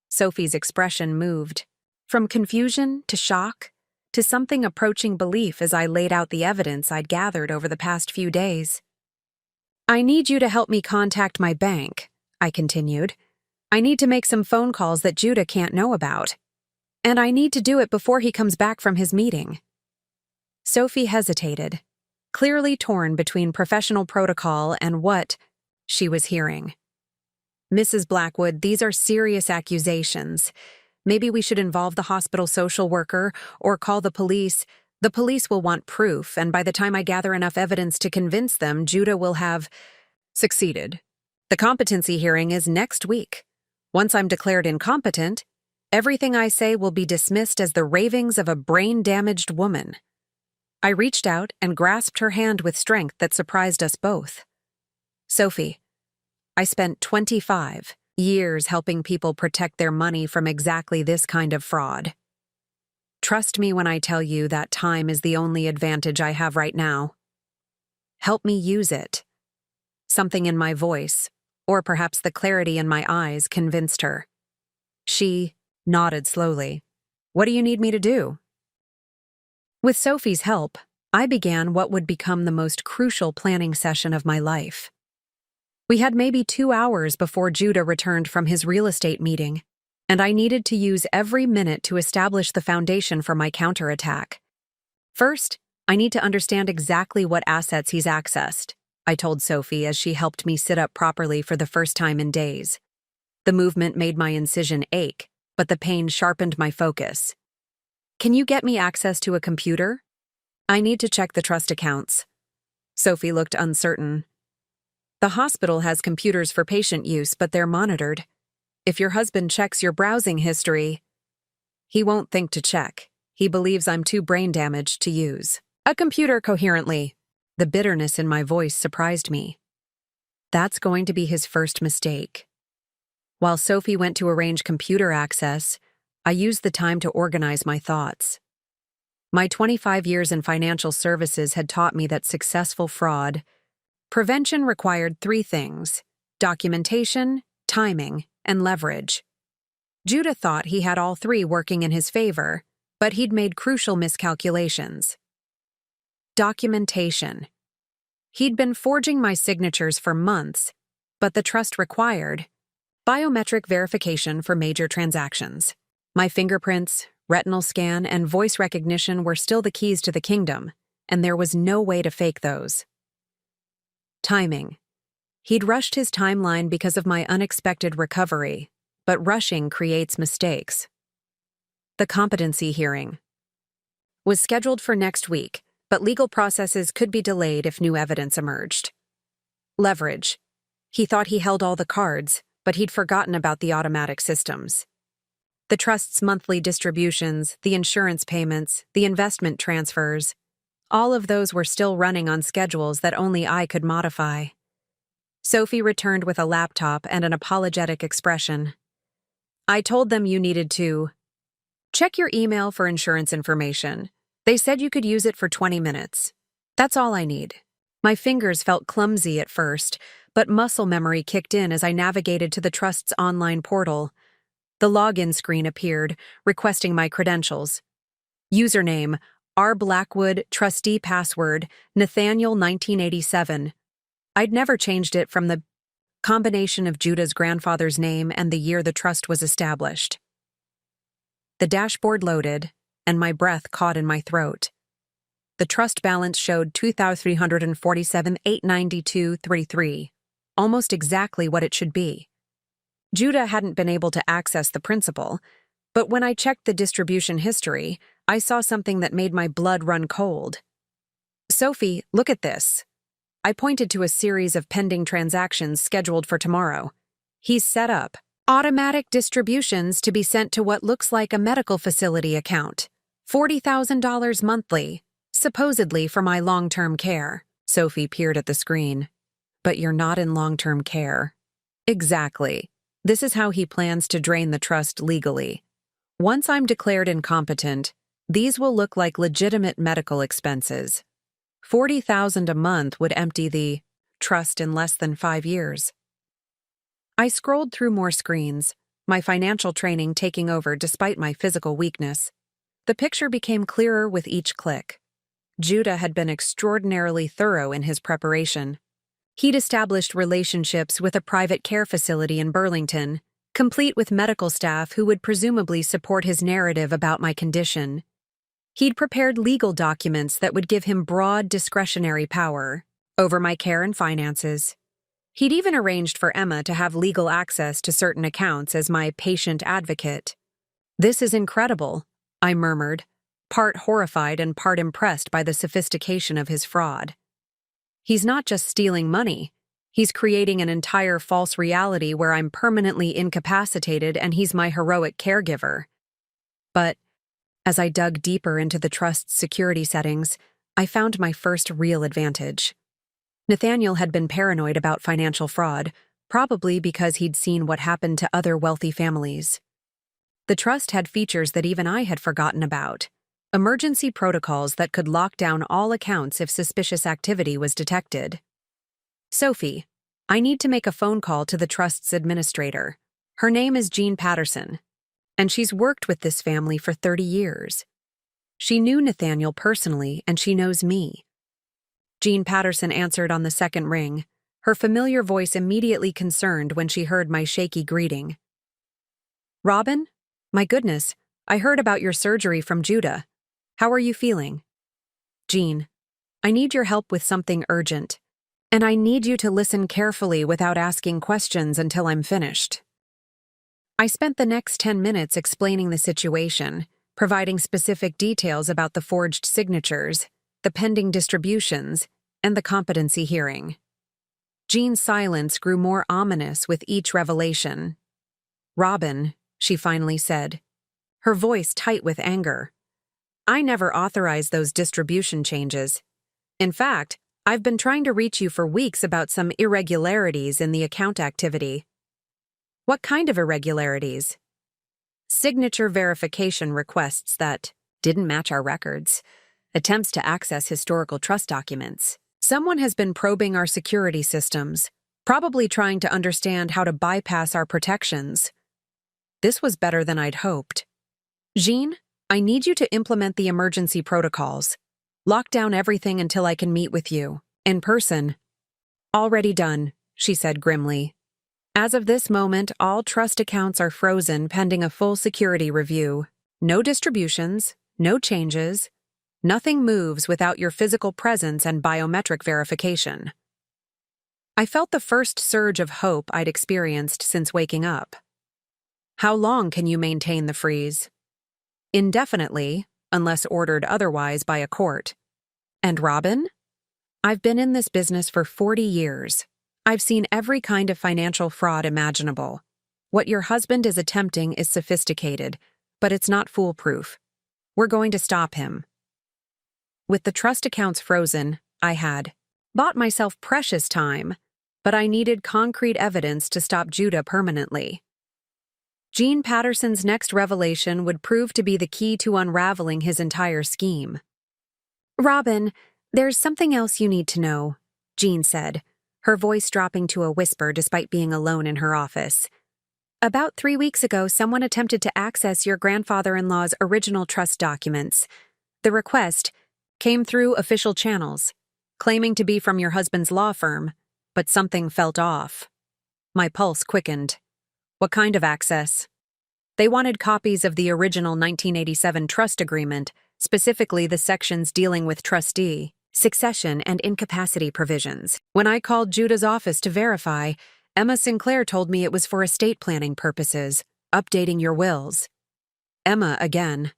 [SPEAKER 1] Sophie's expression moved, from confusion to shock to something approaching belief as I laid out the evidence I'd gathered over the past few days. "I need you to help me contact my bank," I continued. "I need to make some phone calls that Judah can't know about. And I need to do it before he comes back from his meeting." Sophie hesitated, clearly torn between professional protocol and what she was hearing. "Mrs. Blackwood, these are serious accusations. Maybe we should involve the hospital social worker or call the police. The police will want proof, and by the time I gather enough evidence to convince them, Judah will have succeeded. The competency hearing is next week. Once I'm declared incompetent, everything I say will be dismissed as the ravings of a brain-damaged woman." I reached out and grasped her hand with strength that surprised us both. "Sophie, I spent 25 years helping people protect their money from exactly this kind of fraud. Trust me when I tell you that time is the only advantage I have right now. Help me use it." Something in my voice, or perhaps the clarity in my eyes, convinced her. She nodded slowly. "What do you need me to do?" With Sophie's help, I began what would become the most crucial planning session of my life. We had maybe 2 hours before Judah returned from his real estate meeting, and I needed to use every minute to establish the foundation for my counterattack. "First, I need to understand exactly what assets he's accessed," I told Sophie as she helped me sit up properly for the first time in days. The movement made my incision ache, but the pain sharpened my focus. "Can you get me access to a computer? I need to check the trust accounts." Sophie looked uncertain. "The hospital has computers for patient use, but they're monitored. If your husband checks your browsing history..." "He won't think to check. He believes I'm too brain damaged to use a computer coherently." The bitterness in my voice surprised me. That's going to be his first mistake. While Sophie went to arrange computer access, I used the time to organize my thoughts. My 25 years in financial services had taught me that successful fraud prevention required 3 things: documentation, timing, and leverage. Judah thought he had all three working in his favor, but he'd made crucial miscalculations. Documentation. He'd been forging my signatures for months, but the trust required biometric verification for major transactions. My fingerprints, retinal scan, and voice recognition were still the keys to the kingdom, and there was no way to fake those. Timing. He'd rushed his timeline because of my unexpected recovery, but rushing creates mistakes. The competency hearing was scheduled for next week, but legal processes could be delayed if new evidence emerged. Leverage. He thought he held all the cards, but he'd forgotten about the automatic systems. The trust's monthly distributions, the insurance payments, the investment transfers, all of those were still running on schedules that only I could modify. Sophie returned with a laptop and an apologetic expression. I told them you needed to check your email for insurance information. They said you could use it for 20 minutes. That's all I need. My fingers felt clumsy at first, but muscle memory kicked in as I navigated to the trust's online portal. The login screen appeared, requesting my credentials. Username, R. Blackwood, trustee password, Nathaniel 1987. I'd never changed it from the combination of Judah's grandfather's name and the year the trust was established. The dashboard loaded, and my breath caught in my throat. The trust balance showed $2,347,892.33, almost exactly what it should be. Judah hadn't been able to access the principal, but when I checked the distribution history, I saw something that made my blood run cold. Sophie, look at this. I pointed to a series of pending transactions scheduled for tomorrow. He's set up automatic distributions to be sent to what looks like a medical facility account. $40,000 monthly, supposedly for my long-term care. Sophie peered at the screen. But you're not in long-term care. Exactly. This is how he plans to drain the trust legally. Once I'm declared incompetent, these will look like legitimate medical expenses. $40,000 a month would empty the trust in less than 5 years. I scrolled through more screens, my financial training taking over despite my physical weakness. The picture became clearer with each click. Judah had been extraordinarily thorough in his preparation. He'd established relationships with a private care facility in Burlington, complete with medical staff who would presumably support his narrative about my condition. He'd prepared legal documents that would give him broad discretionary power over my care and finances. He'd even arranged for Emma to have legal access to certain accounts as my patient advocate. This is incredible, I murmured, part horrified and part impressed by the sophistication of his fraud. He's not just stealing money. He's creating an entire false reality where I'm permanently incapacitated and he's my heroic caregiver. But as I dug deeper into the trust's security settings, I found my first real advantage. Nathaniel had been paranoid about financial fraud, probably because he'd seen what happened to other wealthy families. The trust had features that even I had forgotten about. Emergency protocols that could lock down all accounts if suspicious activity was detected. Sophie, I need to make a phone call to the trust's administrator. Her name is Jean Patterson, and she's worked with this family for 30 years. She knew Nathaniel personally, and she knows me. Jean Patterson answered on the second ring, her familiar voice immediately concerned when she heard my shaky greeting. Robin? My goodness, I heard about your surgery from Judah. How are you feeling? Jean, I need your help with something urgent, and I need you to listen carefully without asking questions until I'm finished. I spent the next 10 minutes explaining the situation, providing specific details about the forged signatures, the pending distributions, and the competency hearing. Jean's silence grew more ominous with each revelation. Robin, she finally said, her voice tight with anger. I never authorized those distribution changes. In fact, I've been trying to reach you for weeks about some irregularities in the account activity. What kind of irregularities? Signature verification requests that didn't match our records. Attempts to access historical trust documents. Someone has been probing our security systems, probably trying to understand how to bypass our protections. This was better than I'd hoped. Jean, I need you to implement the emergency protocols. Lock down everything until I can meet with you. In person. Already done, she said grimly. As of this moment, all trust accounts are frozen pending a full security review. No distributions, no changes. Nothing moves without your physical presence and biometric verification. I felt the first surge of hope I'd experienced since waking up. How long can you maintain the freeze? Indefinitely, unless ordered otherwise by a court. And Robin? I've been in this business for 40 years. I've seen every kind of financial fraud imaginable. What your husband is attempting is sophisticated, but it's not foolproof. We're going to stop him. With the trust accounts frozen, I had bought myself precious time, but I needed concrete evidence to stop Judah permanently. Jean Patterson's next revelation would prove to be the key to unraveling his entire scheme. Robin, there's something else you need to know, Jean said, her voice dropping to a whisper despite being alone in her office. About 3 weeks ago, someone attempted to access your grandfather-in-law's original trust documents. The request came through official channels, claiming to be from your husband's law firm, but something felt off. My pulse quickened. What kind of access? They wanted copies of the original 1987 trust agreement, specifically the sections dealing with trustee, succession, and incapacity provisions. When I called Judah's office to verify, Emma Sinclair told me it was for estate planning purposes, updating your wills. Emma again.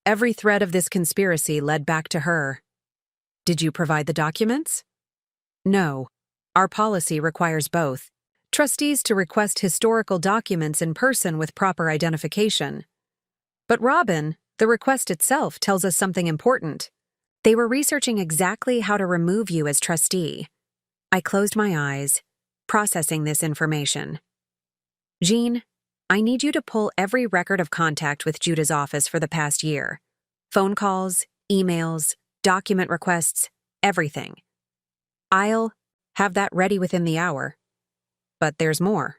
[SPEAKER 1] Every thread of this conspiracy led back to her. Did you provide the documents? No. Our policy requires both. Trustees to request historical documents in person with proper identification. But Robin, the request itself tells us something important. They were researching exactly how to remove you as trustee. I closed my eyes, processing this information. Jean, I need you to pull every record of contact with Judah's office for the past year. Phone calls, emails, document requests, everything. I'll have that ready within the hour. But there's more.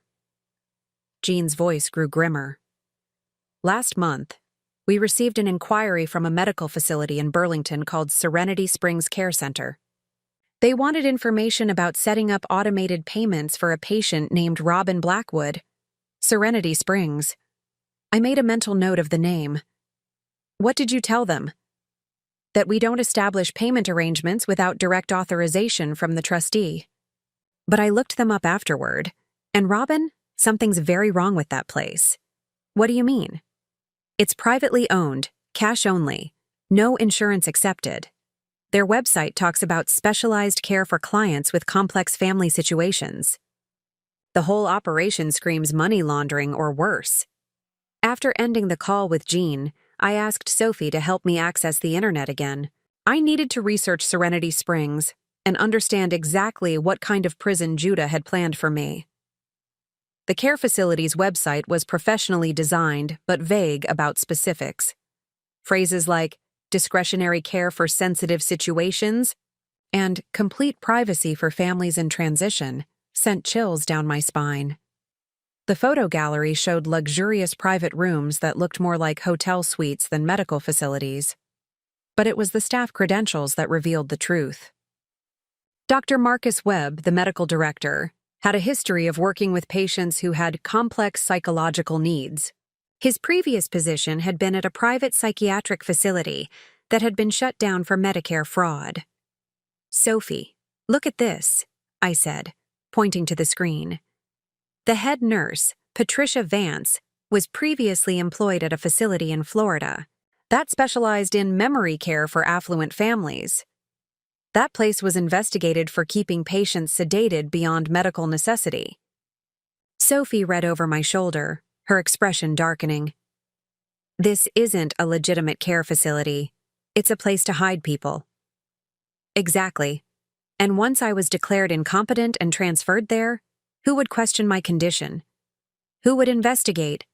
[SPEAKER 1] Jean's voice grew grimmer. Last month, we received an inquiry from a medical facility in Burlington called Serenity Springs Care Center. They wanted information about setting up automated payments for a patient named Robin Blackwood. Serenity Springs. I made a mental note of the name. What did you tell them? That we don't establish payment arrangements without direct authorization from the trustee. But I looked them up afterward, and Robin, something's very wrong with that place. What do you mean? It's privately owned, cash only, no insurance accepted. Their website talks about specialized care for clients with complex family situations. The whole operation screams money laundering or worse. After ending the call with Jean, I asked Sophie to help me access the internet again. I needed to research Serenity Springs and understand exactly what kind of prison Judah had planned for me. The care facility's website was professionally designed but vague about specifics. Phrases like discretionary care for sensitive situations and complete privacy for families in transition sent chills down my spine. The photo gallery showed luxurious private rooms that looked more like hotel suites than medical facilities. But it was the staff credentials that revealed the truth. Dr. Marcus Webb, the medical director, had a history of working with patients who had complex psychological needs. His previous position had been at a private psychiatric facility that had been shut down for Medicare fraud. Sophie, look at this, I said, pointing to the screen. The head nurse, Patricia Vance, was previously employed at a facility in Florida that specialized in memory care for affluent families. That place was investigated for keeping patients sedated beyond medical necessity. Sophie read over my shoulder, her expression darkening. This isn't a legitimate care facility. It's a place to hide people. Exactly. And once I was declared incompetent and transferred there, who would question my condition? Who would investigate?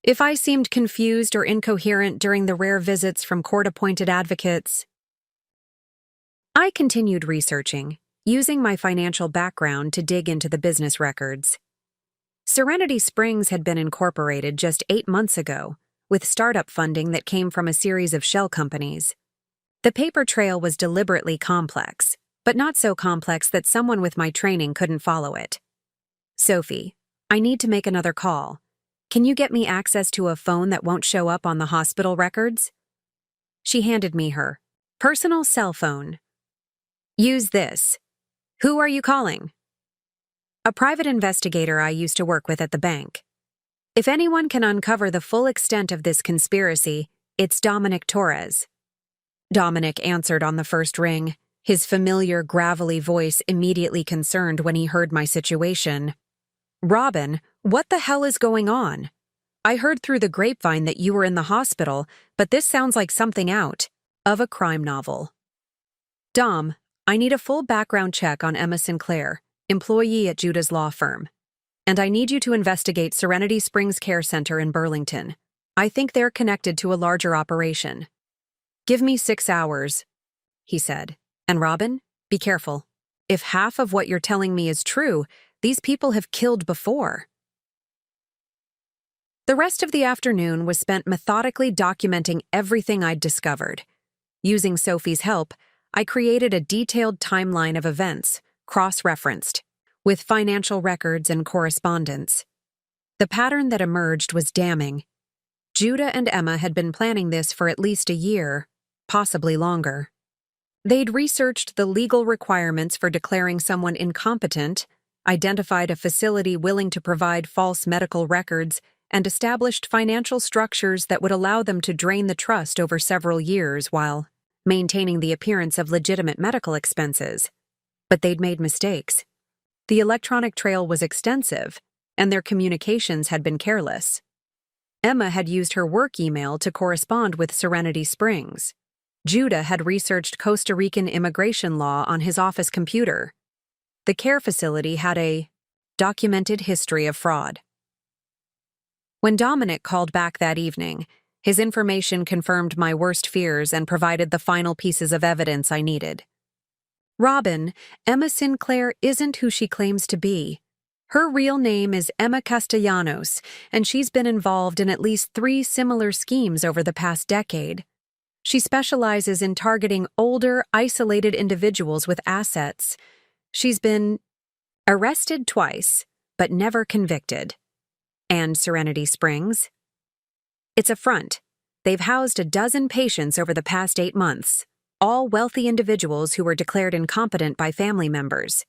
[SPEAKER 1] If I seemed confused or incoherent during the rare visits from court-appointed advocates, I continued researching, using my financial background to dig into the business records. Serenity Springs had been incorporated just 8 months ago, with startup funding that came from a series of shell companies. The paper trail was deliberately complex, but not so complex that someone with my training couldn't follow it. Sophie, I need to make another call. Can you get me access to a phone that won't show up on the hospital records? She handed me her personal cell phone. Use this. Who are you calling? A private investigator I used to work with at the bank. If anyone can uncover the full extent of this conspiracy, it's Dominic Torres. Dominic answered on the first ring, his familiar gravelly voice immediately concerned when he heard my situation. Robin, what the hell is going on? I heard through the grapevine that you were in the hospital, but this sounds like something out of a crime novel. Dom, I need a full background check on Emma Sinclair, employee at Judah's law firm. And I need you to investigate Serenity Springs Care Center in Burlington. I think they're connected to a larger operation. Give me 6 hours, he said. And Robin, be careful. If half of what you're telling me is true, these people have killed before. The rest of the afternoon was spent methodically documenting everything I'd discovered. Using Sophie's help, I created a detailed timeline of events, cross-referenced, with financial records and correspondence. The pattern that emerged was damning. Judah and Emma had been planning this for at least a year, possibly longer. They'd researched the legal requirements for declaring someone incompetent, identified a facility willing to provide false medical records, and established financial structures that would allow them to drain the trust over several years while maintaining the appearance of legitimate medical expenses. But they'd made mistakes. The electronic trail was extensive, and their communications had been careless. Emma had used her work email to correspond with Serenity Springs. Judah had researched Costa Rican immigration law on his office computer. The care facility had a documented history of fraud. When Dominic called back that evening, his information confirmed my worst fears and provided the final pieces of evidence I needed. Robin, Emma Sinclair isn't who she claims to be. Her real name is Emma Castellanos, and she's been involved in at least 3 similar schemes over the past decade. She specializes in targeting older, isolated individuals with assets. She's been arrested twice, but never convicted. And Serenity Springs? It's a front. They've housed a dozen patients over the past 8 months, all wealthy individuals who were declared incompetent by family members.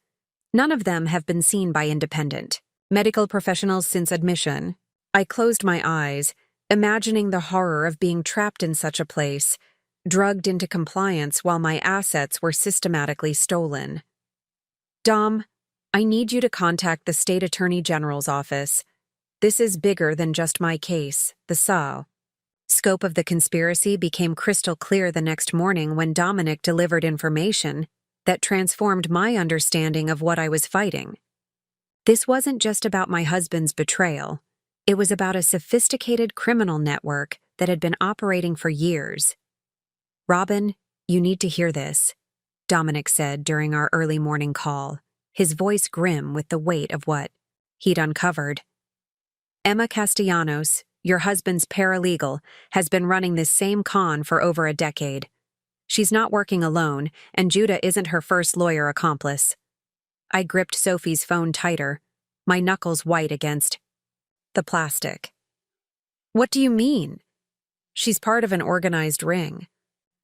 [SPEAKER 1] None of them have been seen by independent medical professionals since admission. I closed my eyes, imagining the horror of being trapped in such a place, drugged into compliance while my assets were systematically stolen. Dom, I need you to contact the State Attorney General's office. This is bigger than just my case, the scope of the conspiracy became crystal clear the next morning when Dominic delivered information that transformed my understanding of what I was fighting. This wasn't just about my husband's betrayal. It was about a sophisticated criminal network that had been operating for years. Robin, you need to hear this, Dominic said during our early morning call, his voice grim with the weight of what he'd uncovered. Emma Castellanos, your husband's paralegal, has been running this same con for over a decade. She's not working alone, and Judah isn't her first lawyer accomplice. I gripped Sophie's phone tighter, my knuckles white against the plastic. What do you mean? She's part of an organized ring.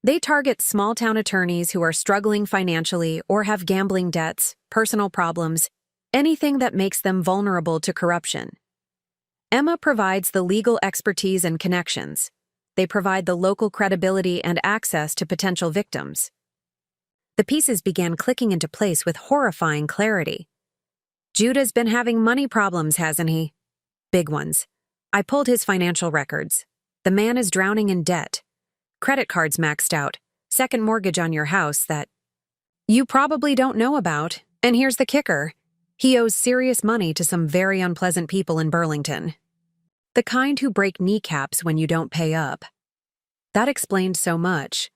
[SPEAKER 1] They target small-town attorneys who are struggling financially or have gambling debts, personal problems, anything that makes them vulnerable to corruption. Emma provides the legal expertise and connections. They provide the local credibility and access to potential victims. The pieces began clicking into place with horrifying clarity. Judah's been having money problems, hasn't he? Big ones. I pulled his financial records. The man is drowning in debt. Credit cards maxed out. Second mortgage on your house that you probably don't know about. And here's the kicker. He owes serious money to some very unpleasant people in Burlington. The kind who break kneecaps when you don't pay up. That explained so much.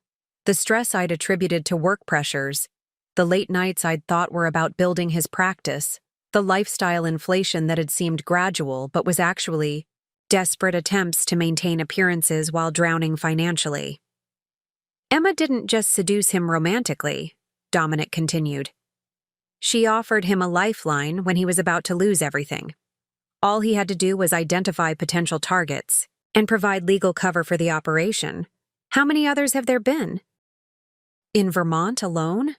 [SPEAKER 1] The stress I'd attributed to work pressures, the late nights I'd thought were about building his practice, The lifestyle inflation that had seemed gradual but was actually desperate attempts to maintain appearances while drowning financially. Emma didn't just seduce him romantically, Dominic continued. She offered him a lifeline when he was about to lose everything. All he had to do was identify potential targets and provide legal cover for the operation. How many others have there been? In Vermont alone?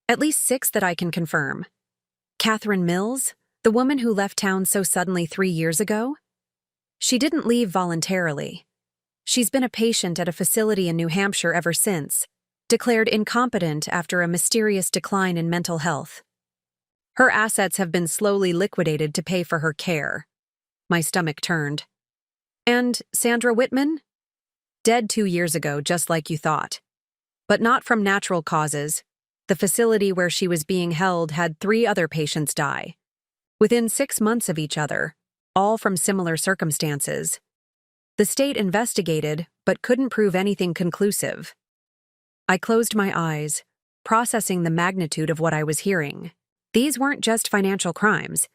[SPEAKER 1] At least 6 that I can confirm. Catherine Mills, the woman who left town so suddenly 3 years ago? She didn't leave voluntarily. She's been a patient at a facility in New Hampshire ever since, declared incompetent after a mysterious decline in mental health. Her assets have been slowly liquidated to pay for her care. My stomach turned. And Sandra Whitman? Dead 2 years ago, just like you thought. But not from natural causes. The facility where she was being held had 3 other patients die, within 6 months of each other, all from similar circumstances. The state investigated, but couldn't prove anything conclusive. I closed my eyes, processing the magnitude of what I was hearing. These weren't just financial crimes.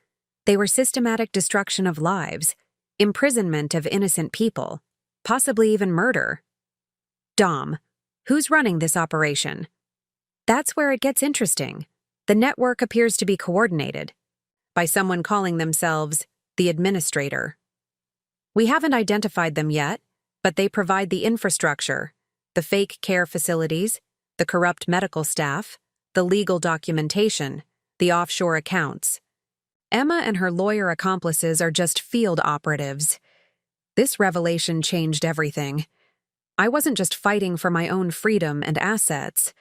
[SPEAKER 1] They were systematic destruction of lives, imprisonment of innocent people, possibly even murder. Dom, who's running this operation? That's where it gets interesting. The network appears to be coordinated by someone calling themselves the administrator. We haven't identified them yet, but they provide the infrastructure, the fake care facilities, the corrupt medical staff, the legal documentation, the offshore accounts. Emma and her lawyer accomplices are just field operatives. This revelation changed everything. I wasn't just fighting for my own freedom and assets.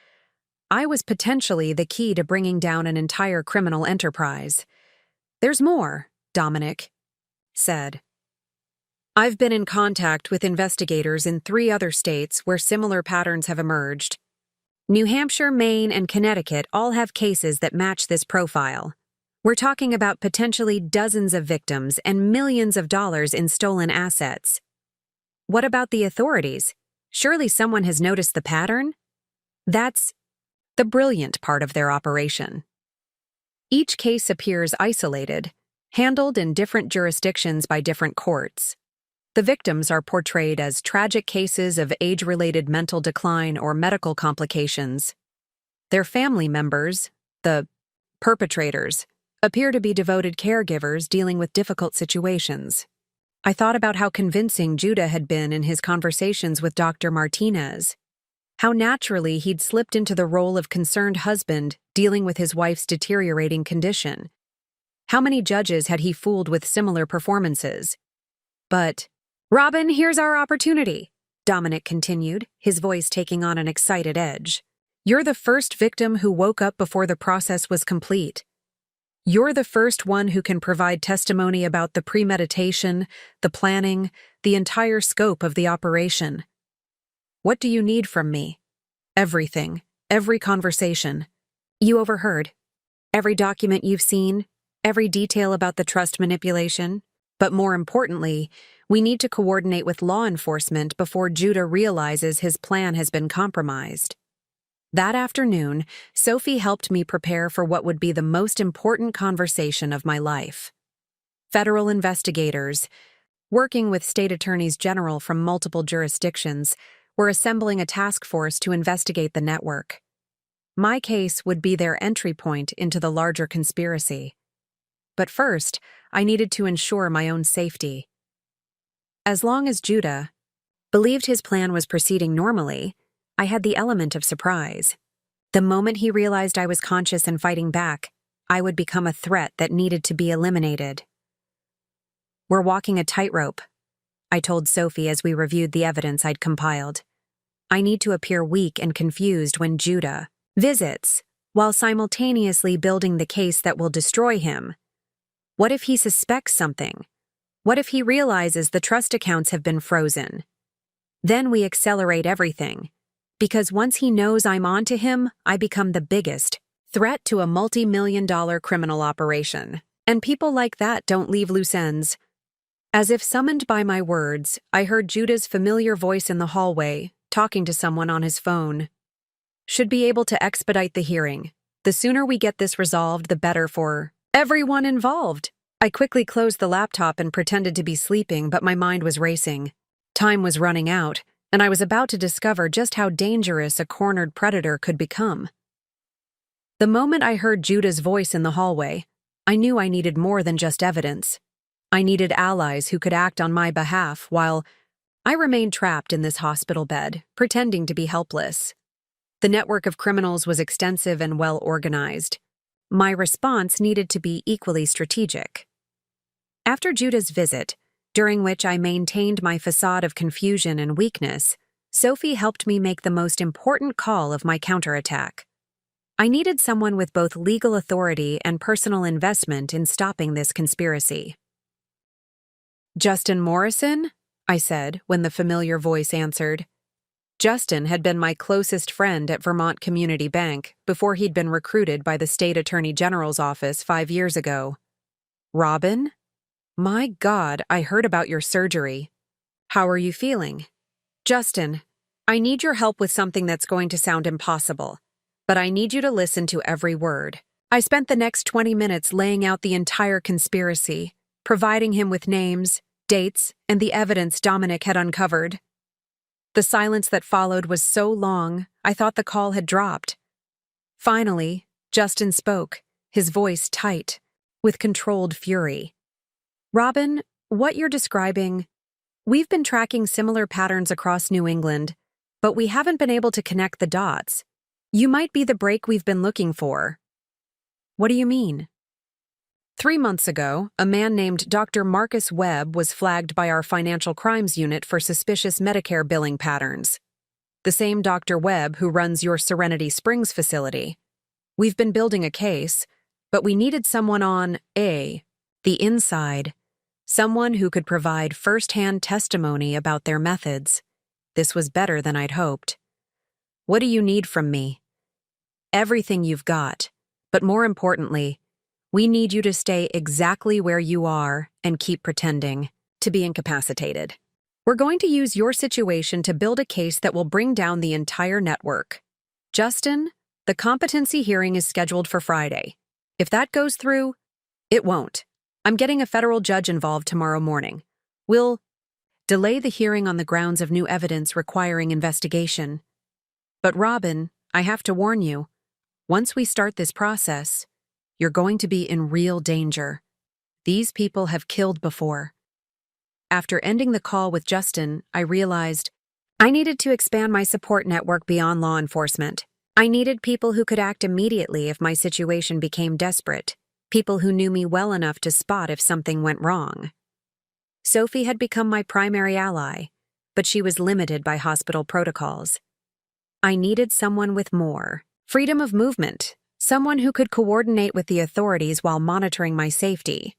[SPEAKER 1] I was potentially the key to bringing down an entire criminal enterprise. There's more, Dominic said. I've been in contact with investigators in 3 other states where similar patterns have emerged. New Hampshire, Maine, and Connecticut all have cases that match this profile. We're talking about potentially dozens of victims and millions of dollars in stolen assets. What about the authorities? Surely someone has noticed the pattern? That's the brilliant part of their operation. Each case appears isolated, handled in different jurisdictions by different courts. The victims are portrayed as tragic cases of age-related mental decline or medical complications. Their family members, the perpetrators, appear to be devoted caregivers dealing with difficult situations. I thought about how convincing Judah had been in his conversations with Dr. Martinez. How naturally he'd slipped into the role of concerned husband dealing with his wife's deteriorating condition. How many judges had he fooled with similar performances? But, Robin, here's our opportunity, Dominic continued, his voice taking on an excited edge. You're the first victim who woke up before the process was complete. You're the first one who can provide testimony about the premeditation, the planning, the entire scope of the operation. What do you need from me? Everything, every conversation. You overheard. Every document you've seen, every detail about the trust manipulation. But more importantly, we need to coordinate with law enforcement before Judah realizes his plan has been compromised. That afternoon, Sophie helped me prepare for what would be the most important conversation of my life. Federal investigators, working with state attorneys general from multiple jurisdictions, were assembling a task force to investigate the network. My case would be their entry point into the larger conspiracy. But first, I needed to ensure my own safety. As long as Judah believed his plan was proceeding normally, I had the element of surprise. The moment he realized I was conscious and fighting back, I would become a threat that needed to be eliminated. We're walking a tightrope, I told Sophie as we reviewed the evidence I'd compiled. I need to appear weak and confused when Judah visits, while simultaneously building the case that will destroy him. What if he suspects something? What if he realizes the trust accounts have been frozen? Then we accelerate everything. Because once he knows I'm onto him, I become the biggest threat to a multi-million-dollar criminal operation. And people like that don't leave loose ends. As if summoned by my words, I heard Judah's familiar voice in the hallway, talking to someone on his phone. Should be able to expedite the hearing. The sooner we get this resolved, the better for Everyone involved. I quickly closed the laptop and pretended to be sleeping, but my mind was racing. Time was running out, and I was about to discover just how dangerous a cornered predator could become. The moment I heard Judah's voice in the hallway, I knew I needed more than just evidence. I needed allies who could act on my behalf while I remained trapped in this hospital bed, pretending to be helpless. The network of criminals was extensive and well organized. My response needed to be equally strategic. After Judah's visit, during which I maintained my facade of confusion and weakness, Sophie helped me make the most important call of my counterattack. I needed someone with both legal authority and personal investment in stopping this conspiracy. "Justin Morrison?" I said when the familiar voice answered. Justin had been my closest friend at Vermont Community Bank before he'd been recruited by the state attorney general's office 5 years ago. "Robin? My God, I heard about your surgery. How are you feeling?" "Justin, I need your help with something that's going to sound impossible, but I need you to listen to every word." I spent the next 20 minutes laying out the entire conspiracy, providing him with names, dates, and the evidence Dominic had uncovered. The silence that followed was so long, I thought the call had dropped. Finally, Justin spoke, his voice tight, with controlled fury. "Robin, what you're describing, we've been tracking similar patterns across New England, but we haven't been able to connect the dots. You might be the break we've been looking for." "What do you mean?" 3 months ago, a man named Dr. Marcus Webb was flagged by our financial crimes unit for suspicious Medicare billing patterns. The same Dr. Webb who runs your Serenity Springs facility. We've been building a case, but we needed someone on the inside, someone who could provide first-hand testimony about their methods. This was better than I'd hoped. "What do you need from me?" "Everything you've got, but more importantly, we need you to stay exactly where you are and keep pretending to be incapacitated. We're going to use your situation to build a case that will bring down the entire network. Justin, the competency hearing is scheduled for Friday. If that goes through, it won't. I'm getting a federal judge involved tomorrow morning. We'll delay the hearing on the grounds of new evidence requiring investigation. But Robin, I have to warn you, once we start this process, you're going to be in real danger. These people have killed before." After ending the call with Justin, I realized I needed to expand my support network beyond law enforcement. I needed people who could act immediately if my situation became desperate, people who knew me well enough to spot if something went wrong. Sophie had become my primary ally, but she was limited by hospital protocols. I needed someone with more freedom of movement, someone who could coordinate with the authorities while monitoring my safety.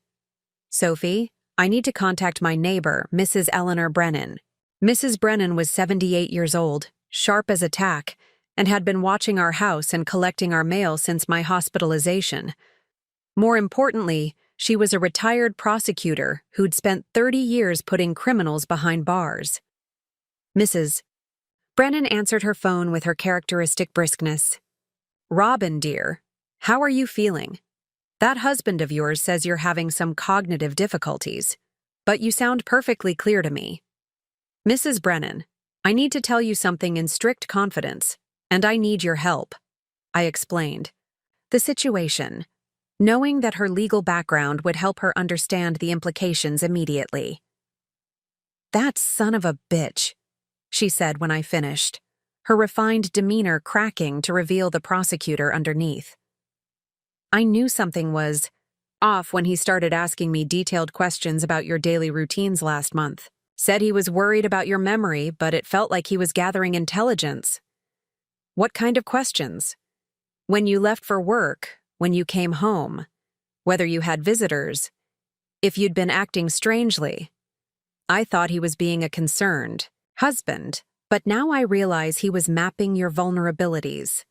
[SPEAKER 1] "Sophie, I need to contact my neighbor, Mrs. Eleanor Brennan." Mrs. Brennan was 78 years old, sharp as a tack, and had been watching our house and collecting our mail since my hospitalization. More importantly, she was a retired prosecutor who'd spent 30 years putting criminals behind bars. Mrs. Brennan answered her phone with her characteristic briskness. "Robin, dear, how are you feeling? That husband of yours says you're having some cognitive difficulties, but you sound perfectly clear to me. Mrs. Brennan, I need to tell you something in strict confidence, and I need your help." I explained the situation, knowing that her legal background would help her understand the implications immediately. "That son of a bitch," she said when I finished, her refined demeanor cracking to reveal the prosecutor underneath. I knew something was off when he started asking me detailed questions about your daily routines last month. Said he was worried about your memory, but it felt like he was gathering intelligence. "What kind of questions?" "When you left for work, when you came home, whether you had visitors, if you'd been acting strangely." I thought he was being a concerned husband, but now I realize he was mapping your vulnerabilities.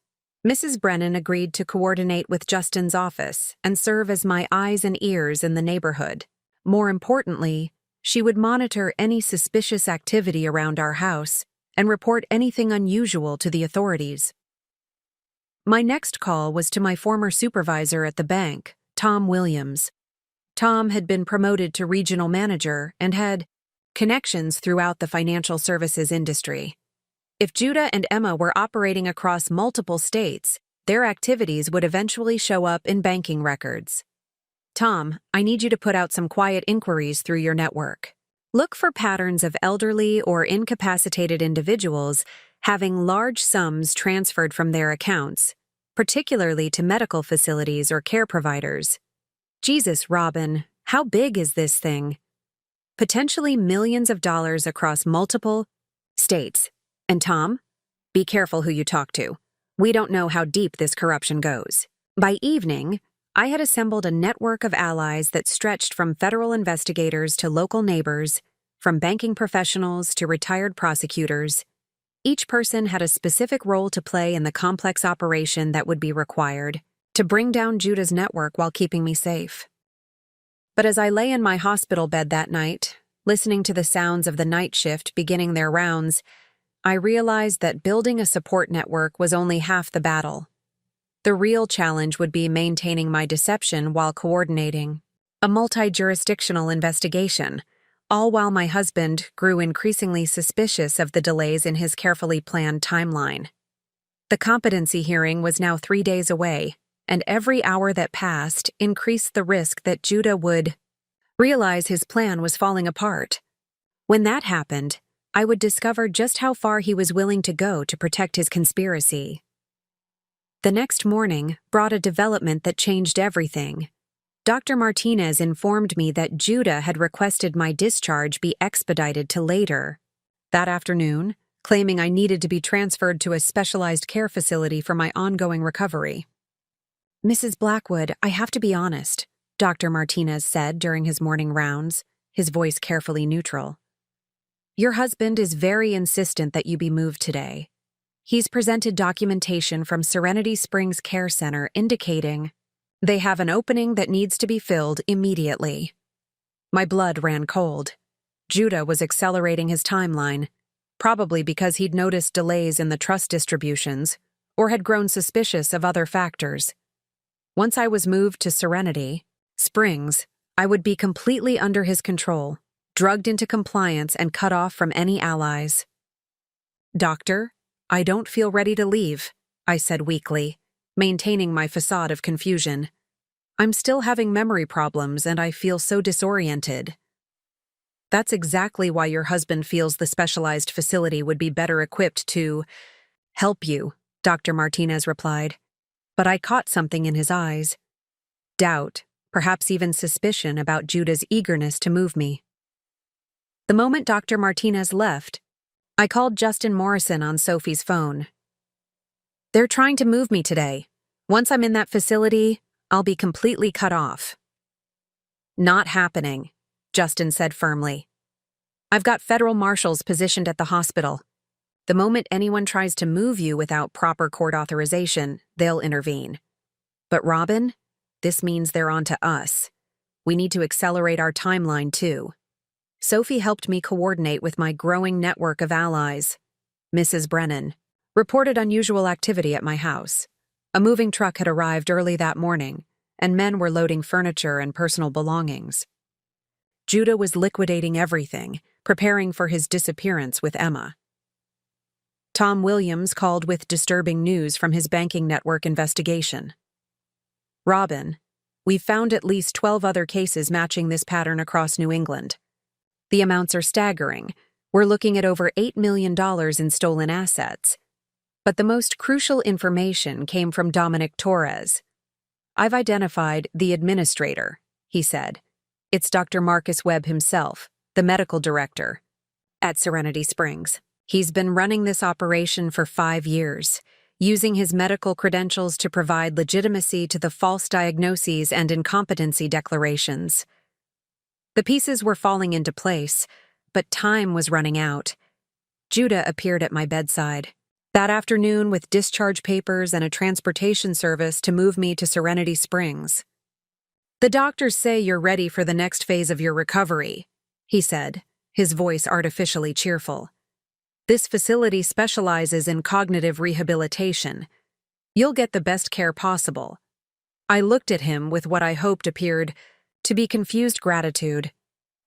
[SPEAKER 1] Mrs. Brennan agreed to coordinate with Justin's office and serve as my eyes and ears in the neighborhood. More importantly, she would monitor any suspicious activity around our house and report anything unusual to the authorities. My next call was to my former supervisor at the bank, Tom Williams. Tom had been promoted to regional manager and had connections throughout the financial services industry. If Judah and Emma were operating across multiple states, their activities would eventually show up in banking records. Tom, I need you to put out some quiet inquiries through your network. Look for patterns of elderly or incapacitated individuals having large sums transferred from their accounts, particularly to medical facilities or care providers. Jesus, Robin, how big is this thing? Potentially millions of dollars across multiple states. And Tom, be careful who you talk to. We don't know how deep this corruption goes. By evening, I had assembled a network of allies that stretched from federal investigators to local neighbors, from banking professionals to retired prosecutors. Each person had a specific role to play in the complex operation that would be required to bring down Judah's network while keeping me safe. But as I lay in my hospital bed that night, listening to the sounds of the night shift beginning their rounds, I realized that building a support network was only half the battle. The real challenge would be maintaining my deception while coordinating a multi-jurisdictional investigation, all while my husband grew increasingly suspicious of the delays in his carefully planned timeline. The competency hearing was now 3 days away, and every hour that passed increased the risk that Judah would realize his plan was falling apart. When that happened, I would discover just how far he was willing to go to protect his conspiracy. The next morning brought a development that changed everything. Dr. Martinez informed me that Judah had requested my discharge be expedited to later that afternoon, claiming I needed to be transferred to a specialized care facility for my ongoing recovery. Mrs. Blackwood, I have to be honest, Dr. Martinez said during his morning rounds, his voice carefully neutral. Your husband is very insistent that you be moved today. He's presented documentation from Serenity Springs Care Center indicating they have an opening that needs to be filled immediately. My blood ran cold. Judah was accelerating his timeline, probably because he'd noticed delays in the trust distributions or had grown suspicious of other factors. Once I was moved to Serenity Springs, I would be completely under his control, drugged into compliance and cut off from any allies. Doctor, I don't feel ready to leave, I said weakly, maintaining my facade of confusion. I'm still having memory problems and I feel so disoriented. That's exactly why your husband feels the specialized facility would be better equipped to help you, Dr. Martinez replied. But I caught something in his eyes. Doubt, perhaps even suspicion about Judah's eagerness to move me. The moment Dr. Martinez left, I called Justin Morrison on Sophie's phone. They're trying to move me today. Once I'm in that facility, I'll be completely cut off. Not happening, Justin said firmly. I've got federal marshals positioned at the hospital. The moment anyone tries to move you without proper court authorization, they'll intervene. But Robin, this means they're on to us. We need to accelerate our timeline too. Sophie helped me coordinate with my growing network of allies. Mrs. Brennan reported unusual activity at my house. A moving truck had arrived early that morning, and men were loading furniture and personal belongings. Judah was liquidating everything, preparing for his disappearance with Emma. Tom Williams called with disturbing news from his banking network investigation. Robin, we've found at least 12 other cases matching this pattern across New England. The amounts are staggering. We're looking at over $8 million in stolen assets. But the most crucial information came from Dominic Torres. I've identified the administrator, he said. It's Dr. Marcus Webb himself, the medical director at Serenity Springs. He's been running this operation for 5 years, using his medical credentials to provide legitimacy to the false diagnoses and incompetency declarations. The pieces were falling into place, but time was running out. Judah appeared at my bedside that afternoon with discharge papers and a transportation service to move me to Serenity Springs. The doctors say you're ready for the next phase of your recovery, he said, his voice artificially cheerful. This facility specializes in cognitive rehabilitation. You'll get the best care possible. I looked at him with what I hoped appeared to be confused gratitude.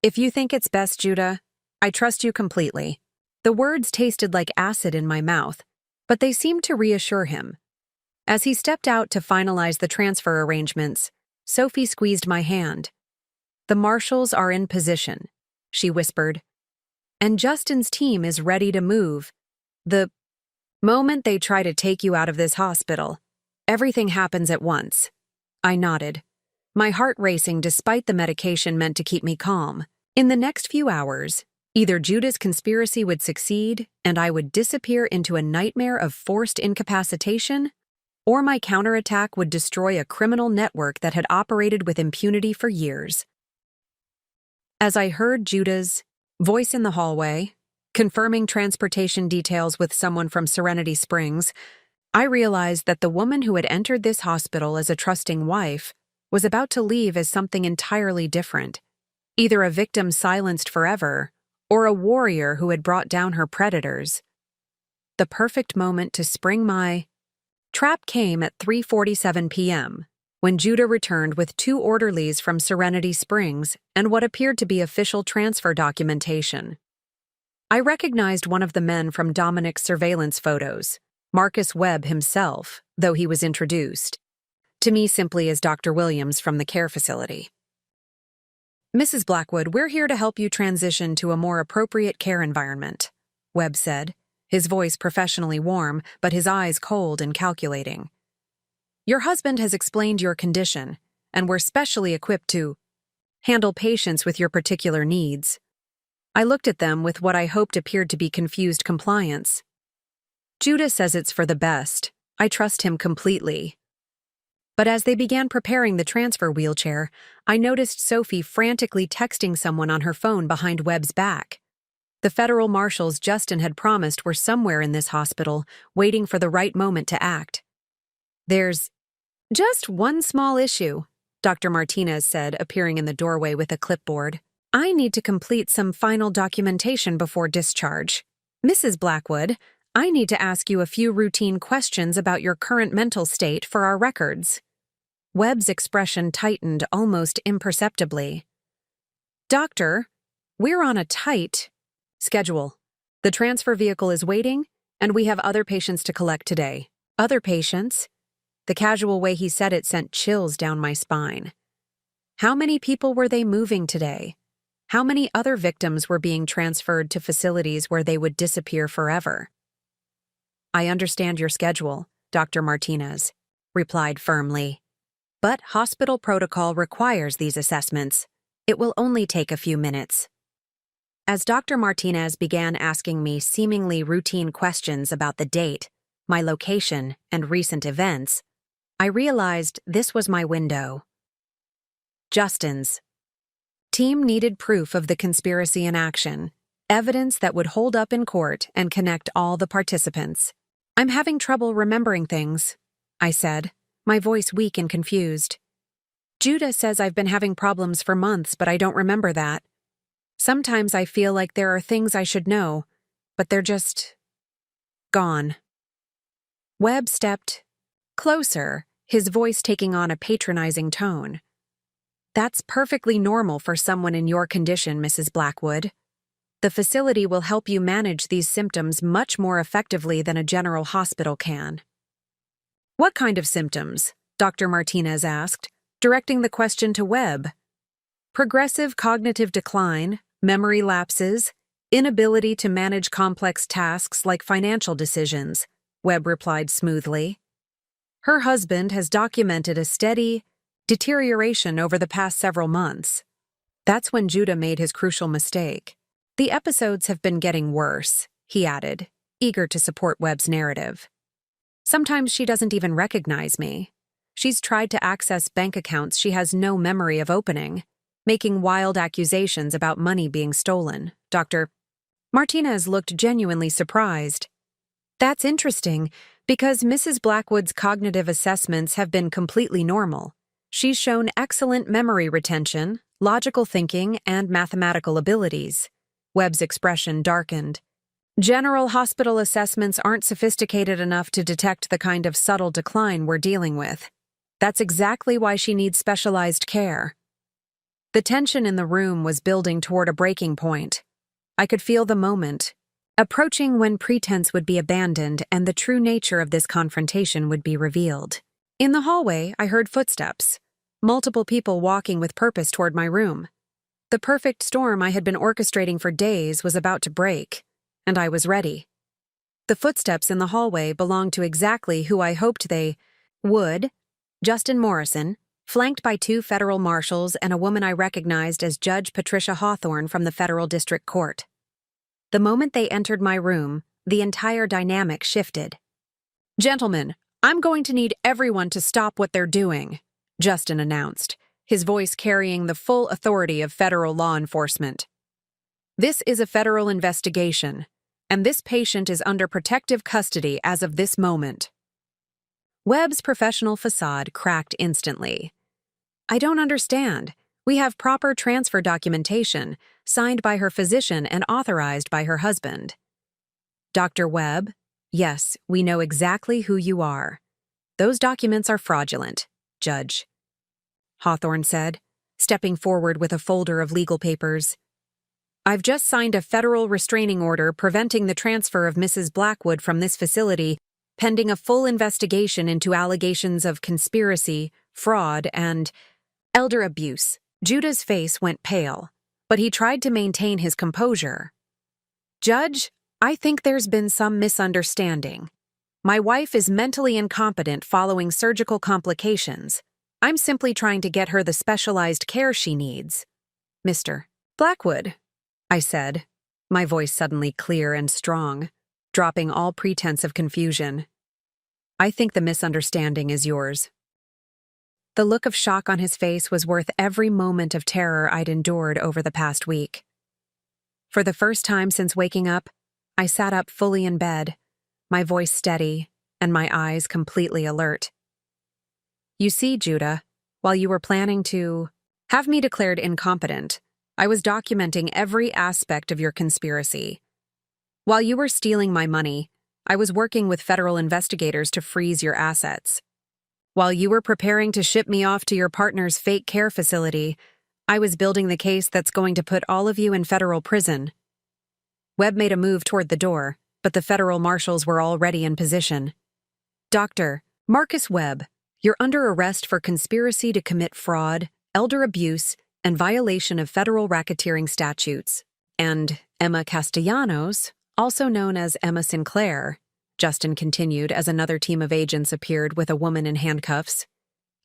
[SPEAKER 1] "If you think it's best, Judah, I trust you completely." The words tasted like acid in my mouth, but they seemed to reassure him. As he stepped out to finalize the transfer arrangements, Sophie squeezed my hand. "The marshals are in position," she whispered, "and Justin's team is ready to move. The moment they try to take you out of this hospital, everything happens at once." I nodded, my heart racing despite the medication meant to keep me calm. In the next few hours, either Judah's conspiracy would succeed and I would disappear into a nightmare of forced incapacitation, or my counterattack would destroy a criminal network that had operated with impunity for years. As I heard Judah's voice in the hallway, confirming transportation details with someone from Serenity Springs, I realized that the woman who had entered this hospital as a trusting wife was about to leave as something entirely different, either a victim silenced forever or a warrior who had brought down her predators. The perfect moment to spring my trap came at 3:47 p.m., when Judah returned with 2 orderlies from Serenity Springs and what appeared to be official transfer documentation. I recognized one of the men from Dominic's surveillance photos, Marcus Webb himself, though he was introduced to me simply as Dr. Williams from the care facility. "Mrs. Blackwood, we're here to help you transition to a more appropriate care environment," Webb said, his voice professionally warm, but his eyes cold and calculating. "Your husband has explained your condition, and we're specially equipped to handle patients with your particular needs." I looked at them with what I hoped appeared to be confused compliance. "Judah says it's for the best. I trust him completely." But as they began preparing the transfer wheelchair, I noticed Sophie frantically texting someone on her phone behind Webb's back. The federal marshals Justin had promised were somewhere in this hospital, waiting for the right moment to act. "There's just one small issue," Dr. Martinez said, appearing in the doorway with a clipboard. "I need to complete some final documentation before discharge. Mrs. Blackwood, I need to ask you a few routine questions about your current mental state for our records." Webb's expression tightened almost imperceptibly. "Doctor, we're on a tight schedule. The transfer vehicle is waiting, and we have other patients to collect today." "Other patients?" The casual way he said it sent chills down my spine. How many people were they moving today? How many other victims were being transferred to facilities where they would disappear forever? "I understand your schedule," Dr. Martinez replied firmly. "But hospital protocol requires these assessments. It will only take a few minutes." As Dr. Martinez began asking me seemingly routine questions about the date, my location, and recent events, I realized this was my window. Justin's team needed proof of the conspiracy in action, evidence that would hold up in court and connect all the participants. "I'm having trouble remembering things," I said, my voice weak and confused. "Judah says I've been having problems for months, but I don't remember that. Sometimes I feel like there are things I should know, but they're just gone." Webb stepped closer, his voice taking on a patronizing tone. "That's perfectly normal for someone in your condition, Mrs. Blackwood. The facility will help you manage these symptoms much more effectively than a general hospital can." "What kind of symptoms?" Dr. Martinez asked, directing the question to Webb. "Progressive cognitive decline, memory lapses, inability to manage complex tasks like financial decisions," Webb replied smoothly. "Her husband has documented a steady deterioration over the past several months." That's when Judah made his crucial mistake. "The episodes have been getting worse," he added, eager to support Webb's narrative. "Sometimes she doesn't even recognize me. She's tried to access bank accounts she has no memory of opening, making wild accusations about money being stolen." Dr. Martinez looked genuinely surprised. "That's interesting, because Mrs. Blackwood's cognitive assessments have been completely normal. She's shown excellent memory retention, logical thinking, and mathematical abilities." Webb's expression darkened. "General hospital assessments aren't sophisticated enough to detect the kind of subtle decline we're dealing with. That's exactly why she needs specialized care. The tension in the room was building toward a breaking point. I could feel the moment approaching when pretense would be abandoned and the true nature of this confrontation would be revealed. In the hallway, I heard footsteps, multiple people walking with purpose toward my room. The perfect storm I had been orchestrating for days was about to break, and I was ready. The footsteps in the hallway belonged to exactly who I hoped they would: Justin Morrison, flanked by 2 federal marshals and a woman I recognized as Judge Patricia Hawthorne from the Federal District Court. The moment they entered my room, the entire dynamic shifted. "Gentlemen, I'm going to need everyone to stop what they're doing," Justin announced, his voice carrying the full authority of federal law enforcement. "This is a federal investigation, and this patient is under protective custody as of this moment." Webb's professional facade cracked instantly. "I don't understand. We have proper transfer documentation, signed by her physician and authorized by her husband." "Dr. Webb, yes, we know exactly who you are. Those documents are fraudulent, Judge," Hawthorne said, stepping forward with a folder of legal papers. "I've just signed a federal restraining order preventing the transfer of Mrs. Blackwood from this facility, pending a full investigation into allegations of conspiracy, fraud, and elder abuse." Judah's face went pale, but he tried to maintain his composure. "Judge, I think there's been some misunderstanding. My wife is mentally incompetent following surgical complications. I'm simply trying to get her the specialized care she needs." "Mr. Blackwood," I said, my voice suddenly clear and strong, dropping all pretense of confusion. "I think the misunderstanding is yours." The look of shock on his face was worth every moment of terror I'd endured over the past week. For the first time since waking up, I sat up fully in bed, my voice steady and my eyes completely alert. "You see, Judah, while you were planning to have me declared incompetent, I was documenting every aspect of your conspiracy. While you were stealing my money, I was working with federal investigators to freeze your assets. While you were preparing to ship me off to your partner's fake care facility, I was building the case that's going to put all of you in federal prison." Webb made a move toward the door, but the federal marshals were already in position. "Dr. Marcus Webb, you're under arrest for conspiracy to commit fraud, elder abuse, and violation of federal racketeering statutes. And Emma Castellanos, also known as Emma Sinclair," Justin continued as another team of agents appeared with a woman in handcuffs.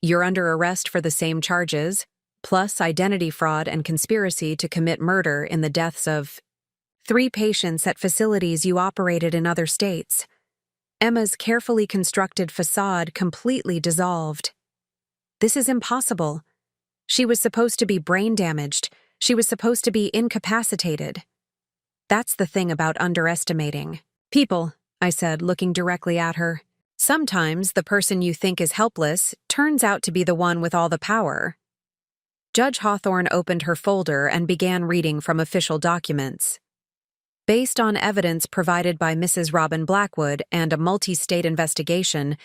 [SPEAKER 1] "You're under arrest for the same charges, plus identity fraud and conspiracy to commit murder in the deaths of 3 patients at facilities you operated in other states." Emma's carefully constructed facade completely dissolved. "This is impossible. She was supposed to be brain damaged. She was supposed to be incapacitated." "That's the thing about underestimating people," I said, looking directly at her. "Sometimes the person you think is helpless turns out to be the one with all the power." Judge Hawthorne opened her folder and began reading from official documents. "Based on evidence provided by Mrs. Robin Blackwood and a multi-state investigation,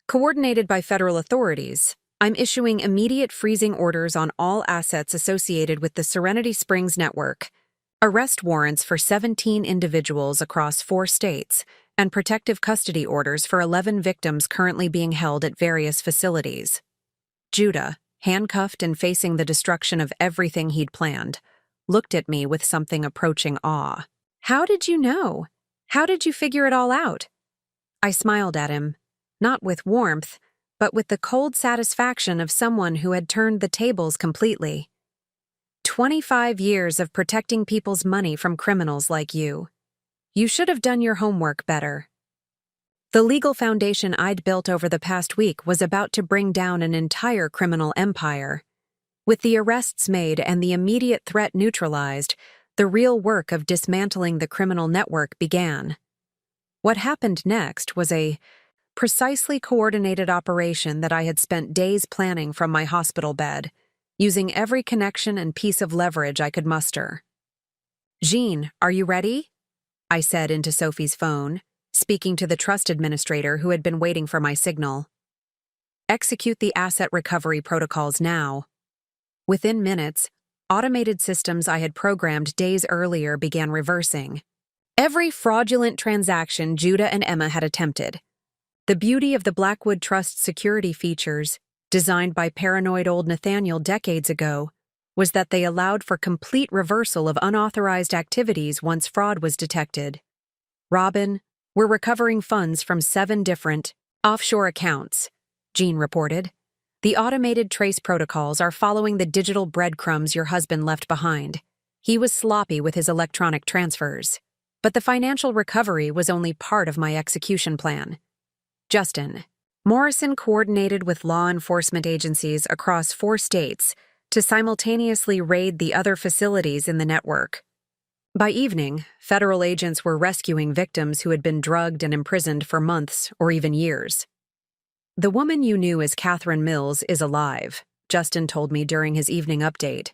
[SPEAKER 1] coordinated by federal authorities, I'm issuing immediate freezing orders on all assets associated with the Serenity Springs network, arrest warrants for 17 individuals across 4 states, and protective custody orders for 11 victims currently being held at various facilities." Judah, handcuffed and facing the destruction of everything he'd planned, looked at me with something approaching awe. "How did you know? How did you figure it all out?" I smiled at him, not with warmth, but with the cold satisfaction of someone who had turned the tables completely. 25 years of protecting people's money from criminals like you. You should have done your homework better. The legal foundation I'd built over the past week was about to bring down an entire criminal empire. With the arrests made and the immediate threat neutralized, the real work of dismantling the criminal network began. What happened next was a precisely coordinated operation that I had spent days planning from my hospital bed, using every connection and piece of leverage I could muster. "Jean, are you ready?" I said into Sophie's phone, speaking to the trust administrator who had been waiting for my signal. Execute the asset recovery protocols now. Within minutes, automated systems I had programmed days earlier began reversing every fraudulent transaction Judah and Emma had attempted. The beauty of the Blackwood Trust security features, designed by paranoid old Nathaniel decades ago, was that they allowed for complete reversal of unauthorized activities once fraud was detected. Robin, we're recovering funds from 7 different offshore accounts, Jean reported. The automated trace protocols are following the digital breadcrumbs your husband left behind. He was sloppy with his electronic transfers. But the financial recovery was only part of my execution plan. Justin, Morrison coordinated with law enforcement agencies across 4 states to simultaneously raid the other facilities in the network. By evening, federal agents were rescuing victims who had been drugged and imprisoned for months or even years. The woman you knew as Catherine Mills is alive, Justin told me during his evening update.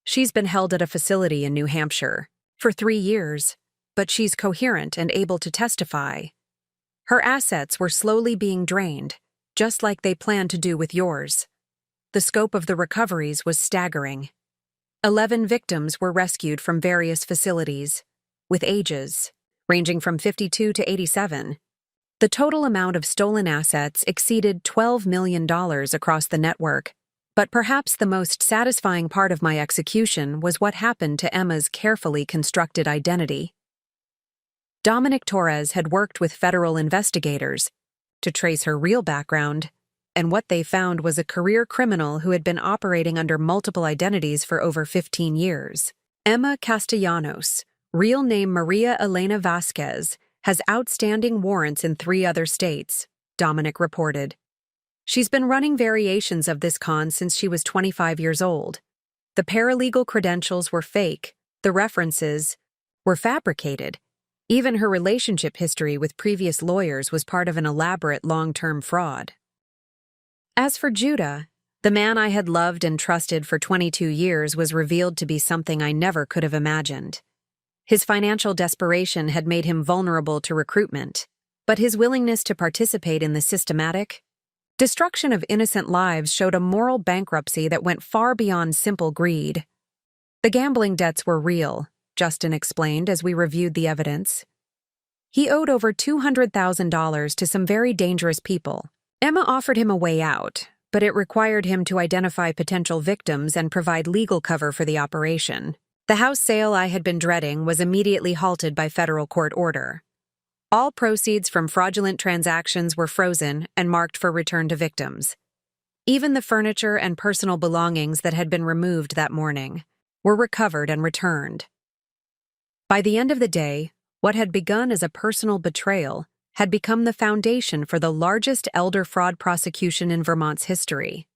[SPEAKER 1] She's been held at a facility in New Hampshire for 3 years, but she's coherent and able to testify. Her assets were slowly being drained, just like they planned to do with yours. The scope of the recoveries was staggering. 11 victims were rescued from various facilities, with ages ranging from 52 to 87. The total amount of stolen assets exceeded $12 million across the network, but perhaps the most satisfying part of my execution was what happened to Emma's carefully constructed identity. Dominic Torres had worked with federal investigators to trace her real background, and what they found was a career criminal who had been operating under multiple identities for over 15 years. Emma Castellanos, real name Maria Elena Vasquez, has outstanding warrants in 3 other states, Dominic reported. She's been running variations of this con since she was 25 years old. The paralegal credentials were fake, the references were fabricated. Even her relationship history with previous lawyers was part of an elaborate long-term fraud. As for Judah, the man I had loved and trusted for 22 years was revealed to be something I never could have imagined. His financial desperation had made him vulnerable to recruitment, but his willingness to participate in the systematic destruction of innocent lives showed a moral bankruptcy that went far beyond simple greed. The gambling debts were real, Justin explained as we reviewed the evidence. He owed over $200,000 to some very dangerous people. Emma offered him a way out, but it required him to identify potential victims and provide legal cover for the operation. The house sale I had been dreading was immediately halted by federal court order. All proceeds from fraudulent transactions were frozen and marked for return to victims. Even the furniture and personal belongings that had been removed that morning were recovered and returned. By the end of the day, what had begun as a personal betrayal had become the foundation for the largest elder fraud prosecution in Vermont's history.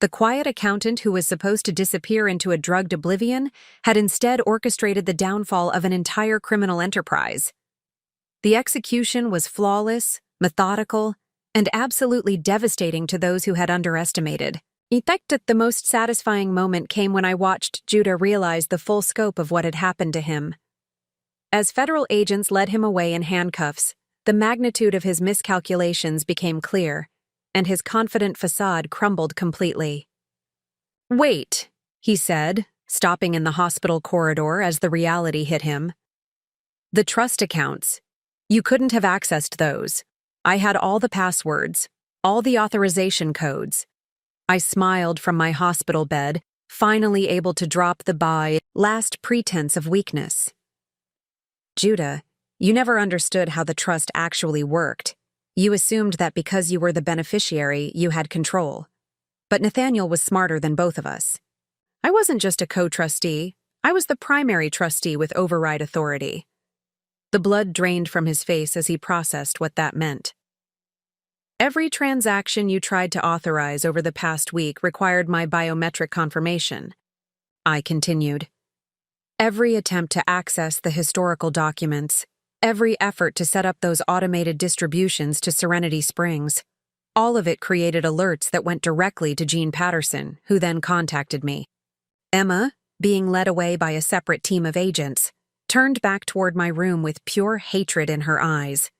[SPEAKER 1] The quiet accountant who was supposed to disappear into a drugged oblivion had instead orchestrated the downfall of an entire criminal enterprise. The execution was flawless, methodical, and absolutely devastating to those who had underestimated. In fact, the most satisfying moment came when I watched Judah realize the full scope of what had happened to him. As federal agents led him away in handcuffs, the magnitude of his miscalculations became clear, and his confident facade crumbled completely. "Wait," he said, stopping in the hospital corridor as the reality hit him. "The trust accounts. You couldn't have accessed those. I had all the passwords, all the authorization codes." I smiled from my hospital bed, finally able to drop the last pretense of weakness. "Judah, you never understood how the trust actually worked. You assumed that because you were the beneficiary, you had control. But Nathaniel was smarter than both of us. I wasn't just a co-trustee. I was the primary trustee with override authority." The blood drained from his face as he processed what that meant. "Every transaction you tried to authorize over the past week required my biometric confirmation," I continued. "Every attempt to access the historical documents, every effort to set up those automated distributions to Serenity Springs, all of it created alerts that went directly to Jean Patterson, who then contacted me. Emma, being led away by a separate team of agents, turned back toward my room with pure hatred in her eyes.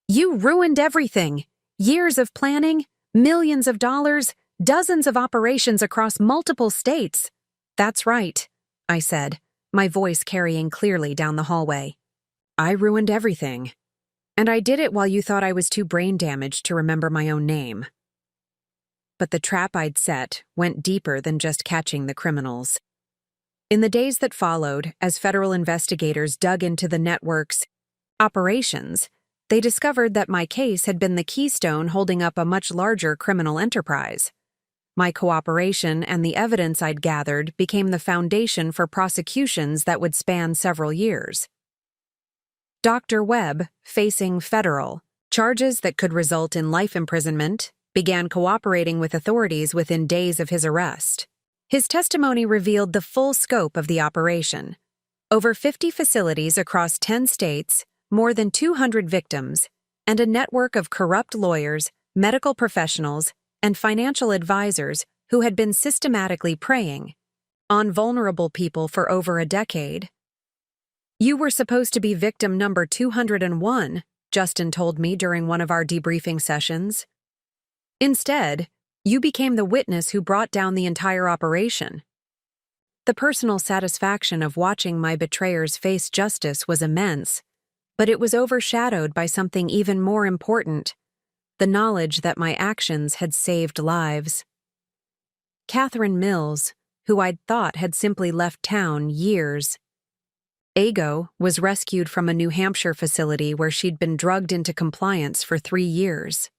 [SPEAKER 1] "You ruined everything! Years of planning, Millions of dollars, dozens of operations across multiple states. That's right, I said, my voice carrying clearly down the hallway. I ruined everything. And I did it while you thought I was too brain damaged to remember my own name. But the trap I'd set went deeper than just catching the criminals. In the days that followed, as federal investigators dug into the network's operations, they discovered that my case had been the keystone holding up a much larger criminal enterprise. My cooperation and the evidence I'd gathered became the foundation for prosecutions that would span several years. Dr. Webb, facing federal charges that could result in life imprisonment, began cooperating with authorities within days of his arrest. His testimony revealed the full scope of the operation. Over 50 facilities across 10 states, more than 200 victims, and a network of corrupt lawyers, medical professionals, and financial advisors who had been systematically preying on vulnerable people for over a decade. You were supposed to be victim number 201, Justin told me during one of our debriefing sessions. Instead, you became the witness who brought down the entire operation. The personal satisfaction of watching my betrayers face justice was immense, but it was overshadowed by something even more important: the knowledge that my actions had saved lives. Catherine Mills, who I'd thought had simply left town years ago, was rescued from a New Hampshire facility where she'd been drugged into compliance for 3 years.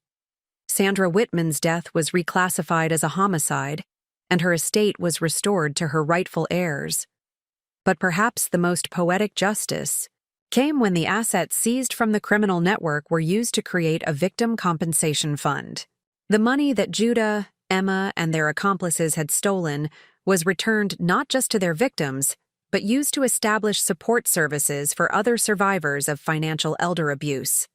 [SPEAKER 1] Sandra Whitman's death was reclassified as a homicide, and her estate was restored to her rightful heirs. But perhaps the most poetic justice came when the assets seized from the criminal network were used to create a victim compensation fund. The money that Judah, Emma, and their accomplices had stolen was returned not just to their victims, but used to establish support services for other survivors of financial elder abuse.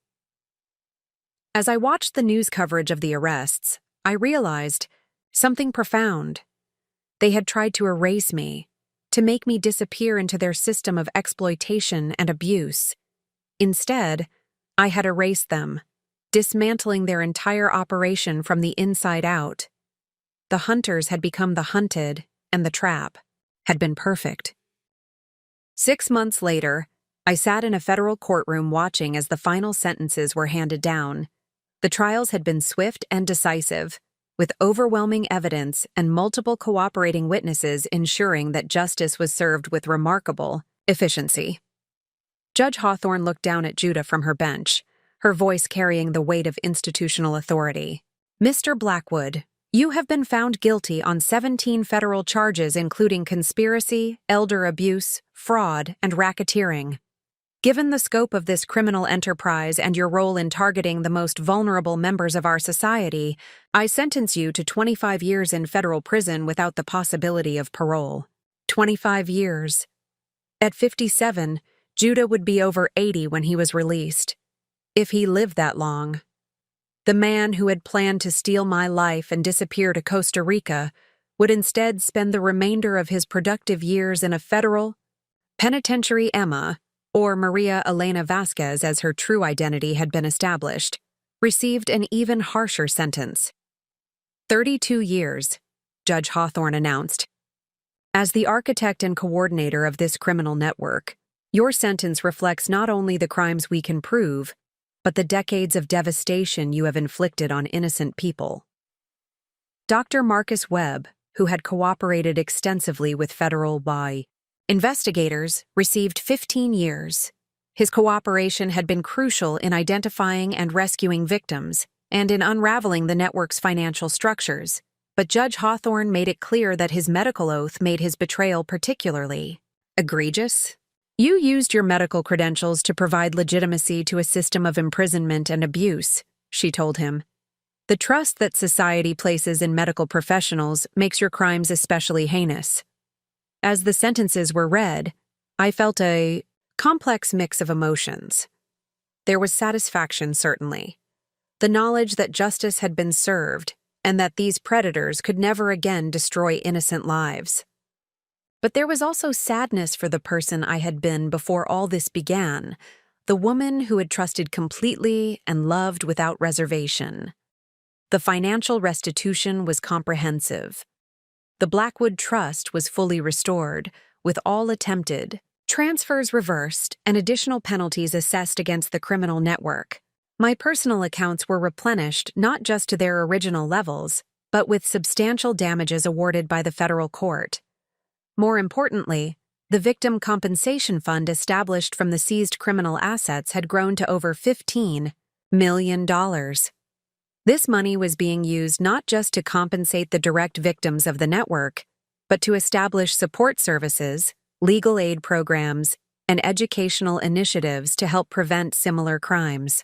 [SPEAKER 1] As I watched the news coverage of the arrests, I realized something profound. They had tried to erase me, to make me disappear into their system of exploitation and abuse. Instead, I had erased them, dismantling their entire operation from the inside out. The hunters had become the hunted, and the trap had been perfect. 6 months later, I sat in a federal courtroom watching as the final sentences were handed down. The trials had been swift and decisive, with overwhelming evidence and multiple cooperating witnesses ensuring that justice was served with remarkable efficiency. Judge Hawthorne looked down at Judah from her bench, her voice carrying the weight of institutional authority. Mr. Blackwood, you have been found guilty on 17 federal charges including conspiracy, elder abuse, fraud, and racketeering. Given the scope of this criminal enterprise and your role in targeting the most vulnerable members of our society, I sentence you to 25 years in federal prison without the possibility of parole. 25 years. At 57, Judah would be over 80 when he was released. If he lived that long. The man who had planned to steal my life and disappear to Costa Rica would instead spend the remainder of his productive years in a federal penitentiary. Emma, or Maria Elena Vasquez as her true identity had been established, received an even harsher sentence. 32 years, Judge Hawthorne announced. As the architect and coordinator of this criminal network, your sentence reflects not only the crimes we can prove, but the decades of devastation you have inflicted on innocent people. Dr. Marcus Webb, who had cooperated extensively with federal investigators, received 15 years. His cooperation had been crucial in identifying and rescuing victims and in unraveling the network's financial structures, but Judge Hawthorne made it clear that his medical oath made his betrayal particularly egregious. You used your medical credentials to provide legitimacy to a system of imprisonment and abuse, she told him. The trust that society places in medical professionals makes your crimes especially heinous. As the sentences were read, I felt a complex mix of emotions. There was satisfaction, certainly. The knowledge that justice had been served and that these predators could never again destroy innocent lives. But there was also sadness for the person I had been before all this began, the woman who had trusted completely and loved without reservation. The financial restitution was comprehensive. The Blackwood Trust was fully restored, with all attempted transfers reversed and additional penalties assessed against the criminal network. My personal accounts were replenished not just to their original levels, but with substantial damages awarded by the federal court. More importantly, the victim compensation fund established from the seized criminal assets had grown to over $15 million. This money was being used not just to compensate the direct victims of the network, but to establish support services, legal aid programs, and educational initiatives to help prevent similar crimes.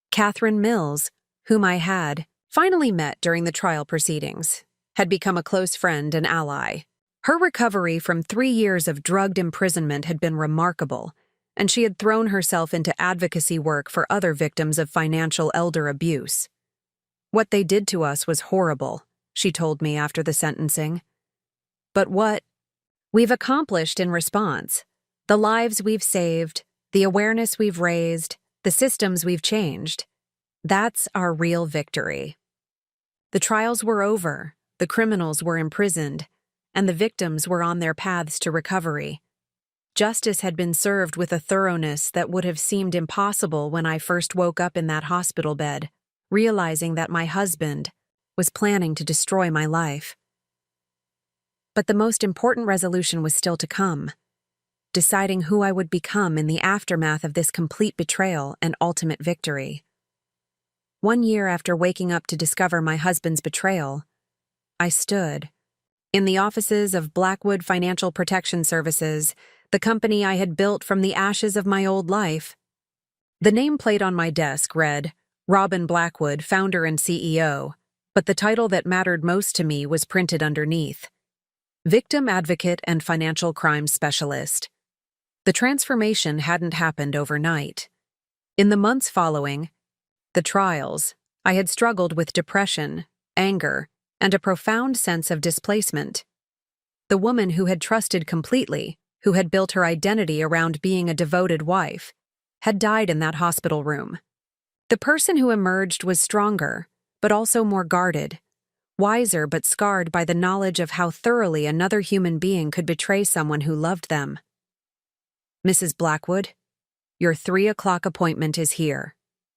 [SPEAKER 1] Catherine Mills, whom I had finally met during the trial proceedings, had become a close friend and ally. Her recovery from 3 years of drugged imprisonment had been remarkable, and she had thrown herself into advocacy work for other victims of financial elder abuse. "What they did to us was horrible," she told me after the sentencing. "But what we've accomplished in response, the lives we've saved, the awareness we've raised, the systems we've changed, that's our real victory." The trials were over, the criminals were imprisoned, and the victims were on their paths to recovery. Justice had been served with a thoroughness that would have seemed impossible when I first woke up in that hospital bed, realizing that my husband was planning to destroy my life. But the most important resolution was still to come, deciding who I would become in the aftermath of this complete betrayal and ultimate victory. 1 year after waking up to discover my husband's betrayal, I stood in the offices of Blackwood Financial Protection Services, the company I had built from the ashes of my old life. The nameplate on my desk read, Robin Blackwood, founder and CEO, but the title that mattered most to me was printed underneath, Victim Advocate and Financial Crimes Specialist. The transformation hadn't happened overnight. In the months following the trials, I had struggled with depression, anger, and a profound sense of displacement. The woman who had trusted completely, who had built her identity around being a devoted wife, had died in that hospital room. The person who emerged was stronger, but also more guarded, wiser but scarred by the knowledge of how thoroughly another human being could betray someone who loved them. "Mrs. Blackwood, your 3 o'clock appointment is here,"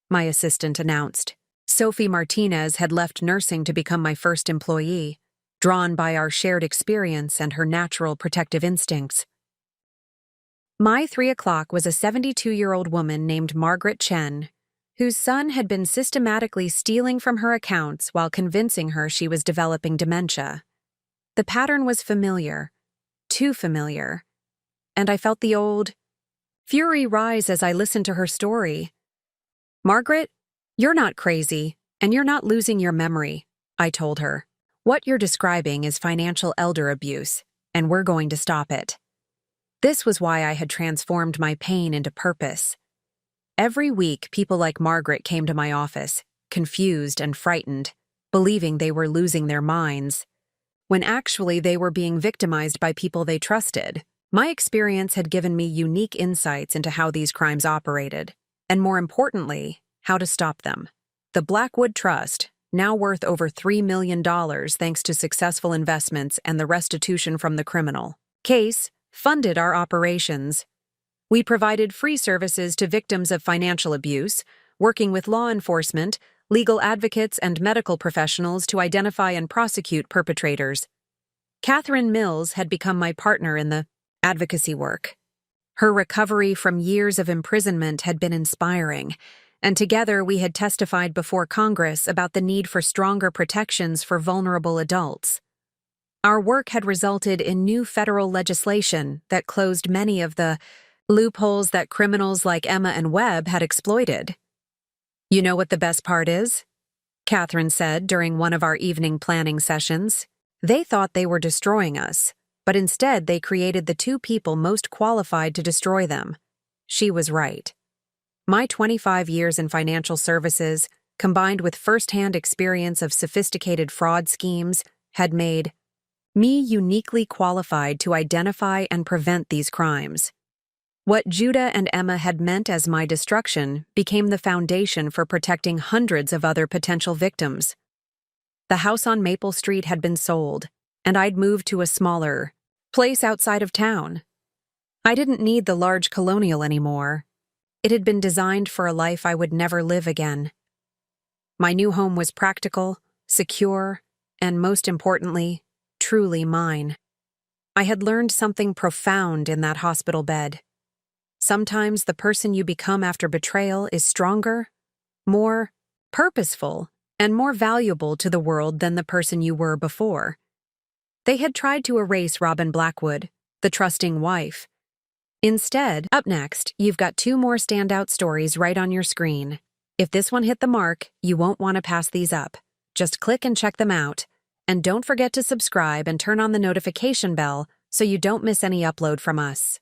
[SPEAKER 1] my assistant announced. Sophie Martinez had left nursing to become my first employee, drawn by our shared experience and her natural protective instincts. My 3 o'clock was a 72-year-old woman named Margaret Chen, whose son had been systematically stealing from her accounts while convincing her she was developing dementia. The pattern was familiar, too familiar, and I felt the old fury rise as I listened to her story. "Margaret, you're not crazy, and you're not losing your memory," I told her. "What you're describing is financial elder abuse, and we're going to stop it." This was why I had transformed my pain into purpose. Every week, people like Margaret came to my office, confused and frightened, believing they were losing their minds, when actually they were being victimized by people they trusted. My experience had given me unique insights into how these crimes operated, and more importantly, how to stop them. The Blackwood Trust, now worth over $3 million thanks to successful investments and the restitution from the criminal case, funded our operations. We provided free services to victims of financial abuse, working with law enforcement, legal advocates, and medical professionals to identify and prosecute perpetrators. Catherine Mills had become my partner in the advocacy work. Her recovery from years of imprisonment had been inspiring, and together we had testified before Congress about the need for stronger protections for vulnerable adults. Our work had resulted in new federal legislation that closed many of the loopholes that criminals like Emma and Webb had exploited. "You know what the best part is?" Catherine said during one of our evening planning sessions. "They thought they were destroying us, but instead they created the two people most qualified to destroy them." She was right. My 25 years in financial services, combined with first-hand experience of sophisticated fraud schemes, had made me uniquely qualified to identify and prevent these crimes. What Judah and Emma had meant as my destruction became the foundation for protecting hundreds of other potential victims. The house on Maple Street had been sold, and I'd moved to a smaller place outside of town. I didn't need the large colonial anymore. It had been designed for a life I would never live again. My new home was practical, secure, and most importantly, truly mine. I had learned something profound in that hospital bed. Sometimes the person you become after betrayal is stronger, more purposeful, and more valuable to the world than the person you were before. They had tried to erase Robin Blackwood, the trusting wife. Instead, up next, you've got 2 more standout stories right on your screen. If this one hit the mark, you won't want to pass these up. Just click and check them out. And don't forget to subscribe and turn on the notification bell so you don't miss any upload from us.